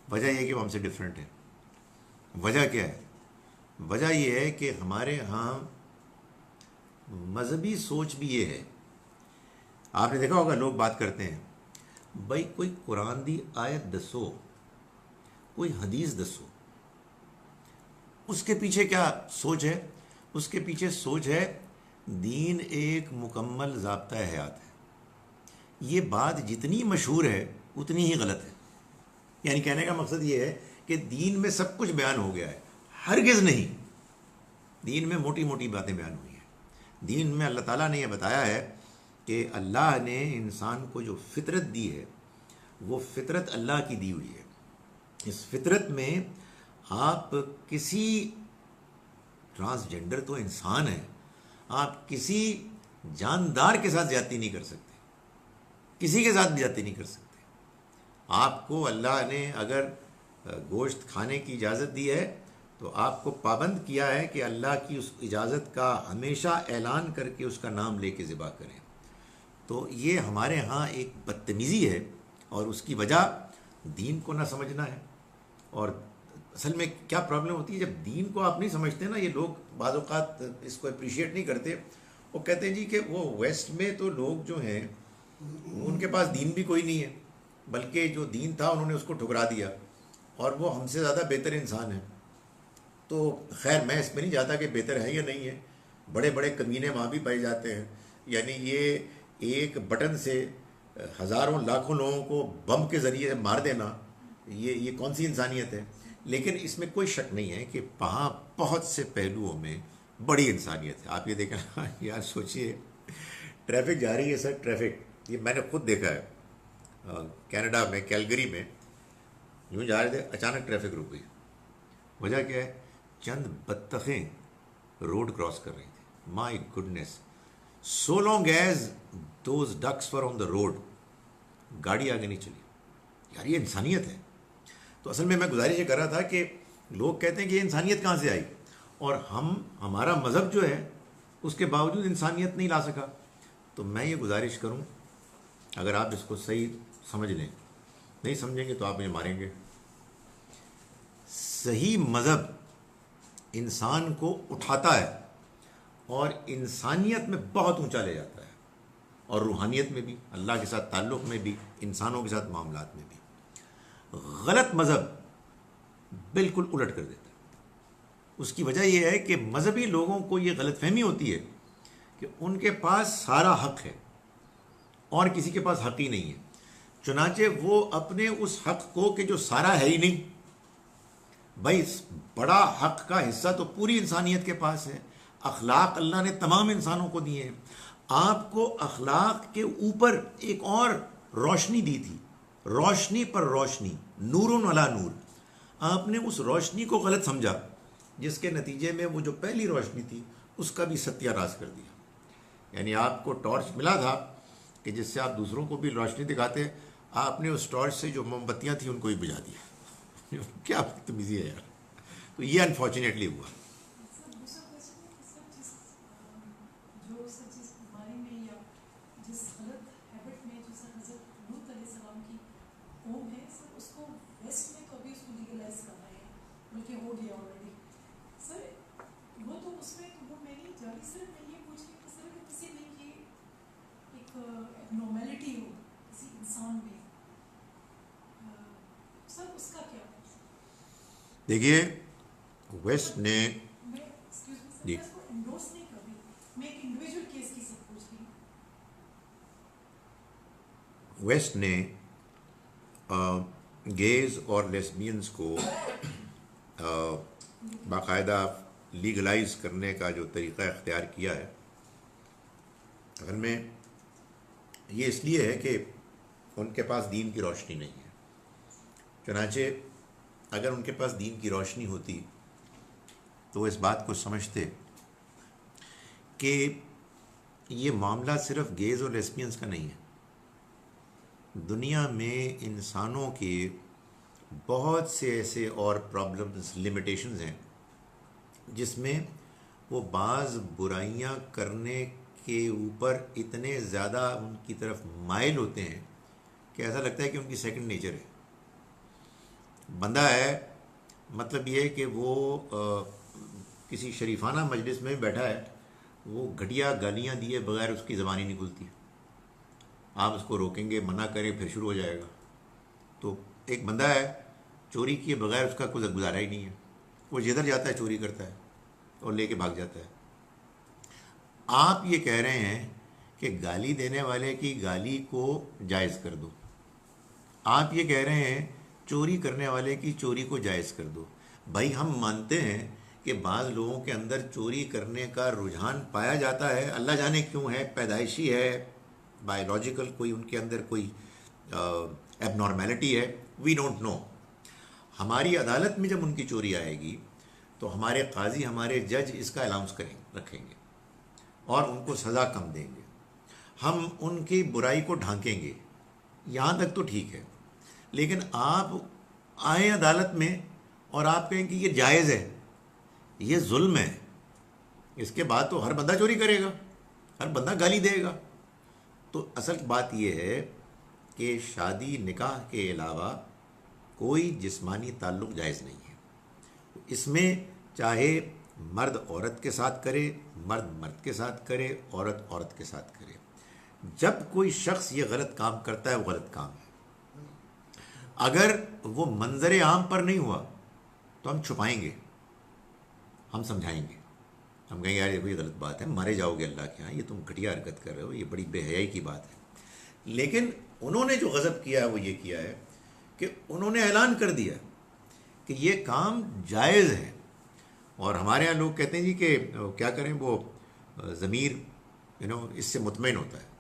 وجہ یہ کہ وہ ہم سے ڈفرینٹ ہے. وجہ کیا ہے؟ وجہ یہ ہے کہ ہمارے ہاں مذہبی سوچ بھی یہ ہے. آپ نے دیکھا ہوگا لوگ بات کرتے ہیں بھائی کوئی قرآن دی آیت دسو، کوئی حدیث دسو. اس کے پیچھے کیا سوچ ہے؟ اس کے پیچھے سوچ ہے دین ایک مکمل ضابطہ حیات ہے. یہ بات جتنی مشہور ہے اتنی ہی غلط ہے. یعنی کہنے کا مقصد یہ ہے کہ دین میں سب کچھ بیان ہو گیا ہے. ہرگز نہیں. دین میں موٹی موٹی باتیں بیان ہوئی ہیں. دین میں اللہ تعالیٰ نے یہ بتایا ہے کہ اللہ نے انسان کو جو فطرت دی ہے وہ فطرت اللہ کی دی ہوئی ہے. اس فطرت میں آپ کسی ٹرانسجینڈر تو انسان ہے، آپ کسی جاندار کے ساتھ زیادتی نہیں کر سکتے، کسی کے ساتھ زیادتی نہیں کر سکتے. آپ کو اللہ نے اگر گوشت کھانے کی اجازت دی ہے تو آپ کو پابند کیا ہے کہ اللہ کی اس اجازت کا ہمیشہ اعلان کر کے اس کا نام لے کے ذبح کریں. تو یہ ہمارے ہاں ایک بدتمیزی ہے اور اس کی وجہ دین کو نہ سمجھنا ہے. اور اصل میں کیا پرابلم ہوتی ہے جب دین کو آپ نہیں سمجھتے نا، یہ لوگ بعض اوقات اس کو اپریشیٹ نہیں کرتے. وہ کہتے ہیں جی کہ وہ ویسٹ میں تو لوگ جو ہیں ان کے پاس دین بھی کوئی نہیں ہے، بلکہ جو دین تھا انہوں نے اس کو ٹھکرا دیا اور وہ ہم سے زیادہ بہتر انسان ہیں. تو خیر میں اس میں نہیں جاتا کہ بہتر ہے یا نہیں ہے. بڑے بڑے کمینے وہاں بھی پائے جاتے ہیں. یعنی یہ ایک بٹن سے ہزاروں لاکھوں لوگوں کو بم کے ذریعے مار دینا، یہ کون سی انسانیت ہے؟ لیکن اس میں کوئی شک نہیں ہے کہ وہاں بہت سے پہلوؤں میں بڑی انسانیت ہے. آپ یہ دیکھیں یار، سوچئے ٹریفک جا رہی ہے سر، ٹریفک یہ میں نے خود دیکھا ہے کینیڈا میں، کیلگری میں. یوں جا رہے تھے، اچانک ٹریفک رک گئی. وجہ کیا ہے؟ چند بطخیں روڈ کراس کر رہی تھیں. My goodness, so long as those ducks were on the road, گاڑی آگے نہیں چلی. یار یہ انسانیت ہے. تو اصل میں گزارش یہ کر رہا تھا کہ لوگ کہتے ہیں کہ یہ انسانیت کہاں سے آئی، اور ہمارا مذہب جو ہے اس کے باوجود انسانیت نہیں لا سکا. تو میں یہ گزارش کروں، اگر آپ اس کو صحیح سمجھ لیں، نہیں سمجھیں گے تو آپ مجھے ماریں گے. صحیح مذہب انسان کو اٹھاتا ہے اور انسانیت میں بہت اونچا لے جاتا ہے، اور روحانیت میں بھی، اللہ کے ساتھ تعلق میں بھی، انسانوں کے ساتھ معاملات میں بھی. غلط مذہب بالکل الٹ کر دیتا ہے. اس کی وجہ یہ ہے کہ مذہبی لوگوں کو یہ غلط فہمی ہوتی ہے کہ ان کے پاس سارا حق ہے. اور کسی کے پاس حق ہی نہیں ہے. چنانچہ وہ اپنے اس حق کو کہ جو سارا ہے ہی نہیں، بھائی بڑا حق کا حصہ تو پوری انسانیت کے پاس ہے. اخلاق اللہ نے تمام انسانوں کو دیے ہیں. آپ کو اخلاق کے اوپر ایک اور روشنی دی تھی، روشنی پر روشنی، نور علی نور. آپ نے اس روشنی کو غلط سمجھا، جس کے نتیجے میں وہ جو پہلی روشنی تھی اس کا بھی ستیہ ناش کر دیا. یعنی آپ کو ٹارچ ملا تھا کہ جس سے آپ دوسروں کو بھی روشنی دکھاتے، آپ نے اس ٹارچ سے جو موم بتیاں تھیں ان کو بھی بجھا دیا. کیا بدتمیزی ہے یار. تو یہ انفارچونیٹلی ہوا. سر دوسرا کوشچن ہے کہ سر جس بیماری میں یا جس غلط ہیبٹ میں جو سر حضرت لوط علیہ السلام کی قوم ہے سر، اس کو ویسٹ میں تو ابھی اس کو لیگلائز کر رہے ہیں، بلکہ ہو گیا آلریڈی. سر وہ تو اس میں وہ میں نہیں جا رہی. سر میں یہ پوچھ رہی کہ سر اگر کسی میں یہ ایک نارمیلٹی ہو کسی انسان میں، سر اس کا کیا؟ دیکھیے ویسٹ نے میں ایکسکیوز می سر، جی میں اس کو انڈورس نہیں کر رہی، میں ایک انڈیویجول کیس کی سر پوچھ رہی ہوں. ویسٹ نے گیز اور لیسبینز کو باقاعدہ لیگلائز کرنے کا جو طریقہ اختیار کیا ہے، اصل میں یہ اس لیے ہے کہ ان کے پاس دین کی روشنی نہیں ہے. چنانچہ اگر ان کے پاس دین کی روشنی ہوتی تو وہ اس بات کو سمجھتے کہ یہ معاملہ صرف گیز اور لیسبینز کا نہیں ہے. دنیا میں انسانوں کے بہت سے ایسے اور پرابلمز، لمیٹیشنز ہیں جس میں وہ بعض برائیاں کرنے کے اوپر اتنے زیادہ ان کی طرف مائل ہوتے ہیں کہ ایسا لگتا ہے کہ ان کی سیکنڈ نیچر ہے. بندہ ہے، مطلب یہ ہے کہ وہ کسی شریفانہ مجلس میں بیٹھا ہے، وہ گھٹیا گالیاں دیے بغیر اس کی زبان ہی نہیں کھلتی. آپ اس کو روکیں گے، منع کریں، پھر شروع ہو جائے گا. تو ایک بندہ ہے چوری کیے بغیر اس کا کوئی گزارا ہی نہیں ہے، وہ جدھر جاتا ہے چوری کرتا ہے اور لے کے بھاگ جاتا ہے. آپ یہ کہہ رہے ہیں کہ گالی دینے والے کی گالی کو جائز کر دو، آپ یہ کہہ رہے ہیں چوری کرنے والے کی چوری کو جائز کر دو. بھائی ہم مانتے ہیں کہ بعض لوگوں کے اندر چوری کرنے کا رجحان پایا جاتا ہے، اللہ جانے کیوں ہے، پیدائشی ہے، بایولوجیکل کوئی ان کے اندر کوئی ایب نارمیلٹی ہے، وی ڈونٹ نو. ہماری عدالت میں جب ان کی چوری آئے گی تو ہمارے قاضی، ہمارے جج اس کا الاؤنس رکھیں گے اور ان کو سزا کم دیں گے. ہم ان کی برائی کو ڈھانکیں گے، یہاں تک تو ٹھیک ہے. لیکن آپ آئیں عدالت میں اور آپ کہیں کہ یہ جائز ہے، یہ ظلم ہے، اس کے بعد تو ہر بندہ چوری کرے گا، ہر بندہ گالی دے گا. تو اصل بات یہ ہے کہ شادی نکاح کے علاوہ کوئی جسمانی تعلق جائز نہیں ہے. اس میں چاہے مرد عورت کے ساتھ کرے، مرد مرد کے ساتھ کرے، عورت عورت کے ساتھ کرے. جب کوئی شخص یہ غلط کام کرتا ہے وہ غلط کام ہے. اگر وہ منظر عام پر نہیں ہوا تو ہم چھپائیں گے، ہم سمجھائیں گے، ہم کہیں گے یار یہ کوئی غلط بات ہے، مارے جاؤ گے اللہ کے ہاں، یہ تم گھٹیا حرکت کر رہے ہو، یہ بڑی بے حیائی کی بات ہے. لیکن انہوں نے جو غضب کیا ہے وہ یہ کیا ہے کہ انہوں نے اعلان کر دیا کہ یہ کام جائز ہے. اور ہمارے ہاں لوگ کہتے ہیں جی کہ کیا کریں، وہ ضمیر اس سے مطمئن ہوتا ہے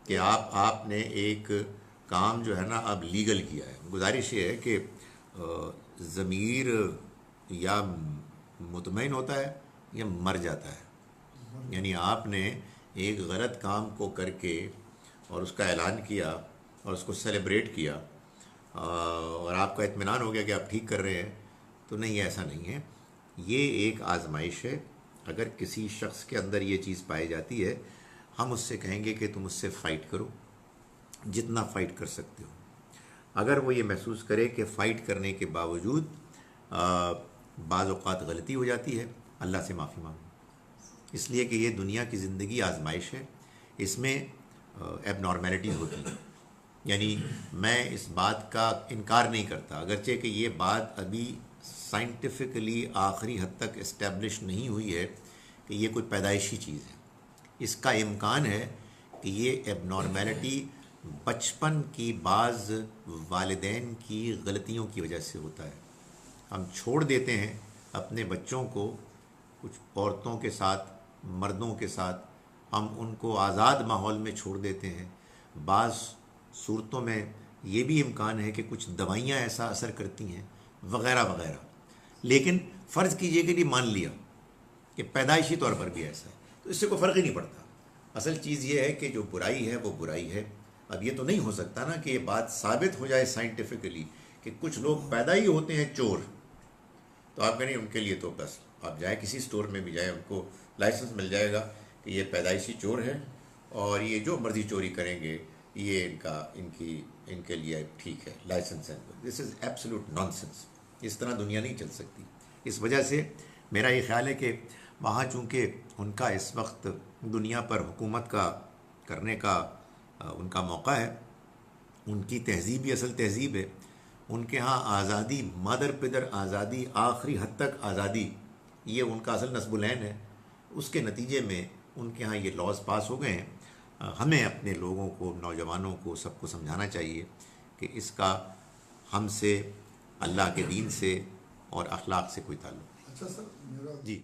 کہ آپ نے ایک کام جو ہے نا اب لیگل کیا ہے. گزارش یہ ہے کہ ضمیر یا مطمئن ہوتا ہے یا مر جاتا ہے. یعنی آپ نے ایک غلط کام کو کر کے اور اس کا اعلان کیا اور اس کو سیلیبریٹ کیا اور آپ کا اطمینان ہو گیا کہ آپ ٹھیک کر رہے ہیں، تو نہیں، ایسا نہیں ہے. یہ ایک آزمائش ہے. اگر کسی شخص کے اندر یہ چیز پائی جاتی ہے، ہم اس سے کہیں گے کہ تم اس سے فائٹ کرو جتنا فائٹ کر سکتے ہو. اگر وہ یہ محسوس کرے کہ فائٹ کرنے کے باوجود بعض اوقات غلطی ہو جاتی ہے، اللہ سے معافی مانگو، اس لیے کہ یہ دنیا کی زندگی آزمائش ہے، اس میں ایب نارمیلٹیز ہوتی ہیں. یعنی میں اس بات کا انکار نہیں کرتا، اگرچہ کہ یہ بات ابھی سائنٹیفکلی آخری حد تک اسٹیبلش نہیں ہوئی ہے کہ یہ کوئی پیدائشی چیز ہے. اس کا امکان ہے کہ یہ ایب نارمیلٹی بچپن کی بعض والدین کی غلطیوں کی وجہ سے ہوتا ہے. ہم چھوڑ دیتے ہیں اپنے بچوں کو کچھ عورتوں کے ساتھ، مردوں کے ساتھ، ہم ان کو آزاد ماحول میں چھوڑ دیتے ہیں. بعض صورتوں میں یہ بھی امکان ہے کہ کچھ دوائیاں ایسا اثر کرتی ہیں وغیرہ وغیرہ. لیکن فرض کیجئے کہ مان لیا کہ پیدائشی طور پر بھی ایسا ہے، تو اس سے کوئی فرق ہی نہیں پڑتا. اصل چیز یہ ہے کہ جو برائی ہے وہ برائی ہے. اب یہ تو نہیں ہو سکتا نا کہ یہ بات ثابت ہو جائے سائنٹیفکلی کہ کچھ لوگ پیدا ہی ہوتے ہیں چور، تو آپ کہیں ان کے لیے تو بس آپ جائیں کسی سٹور میں بھی جائیں، ان کو لائسنس مل جائے گا کہ یہ پیدائشی چور ہے اور یہ جو مرضی چوری کریں گے یہ ان کے لیے ٹھیک ہے، لائسنس ہے. دس از ایبسولوٹ نان سینس. اس طرح دنیا نہیں چل سکتی. اس وجہ سے میرا یہ خیال ہے کہ وہاں چونکہ ان کا اس وقت دنیا پر حکومت کا کرنے کا ان کا موقع ہے، ان کی تہذیب ہی اصل تہذیب ہے. ان کے ہاں آزادی، مادر پدر آزادی، آخری حد تک آزادی، یہ ان کا اصل نصب العین ہے. اس کے نتیجے میں ان کے ہاں یہ لاز پاس ہو گئے ہیں. ہمیں اپنے لوگوں کو، نوجوانوں کو، سب کو سمجھانا چاہیے کہ اس کا ہم سے، اللہ کے دین سے اور اخلاق سے کوئی تعلق. اچھا سر، میرا جی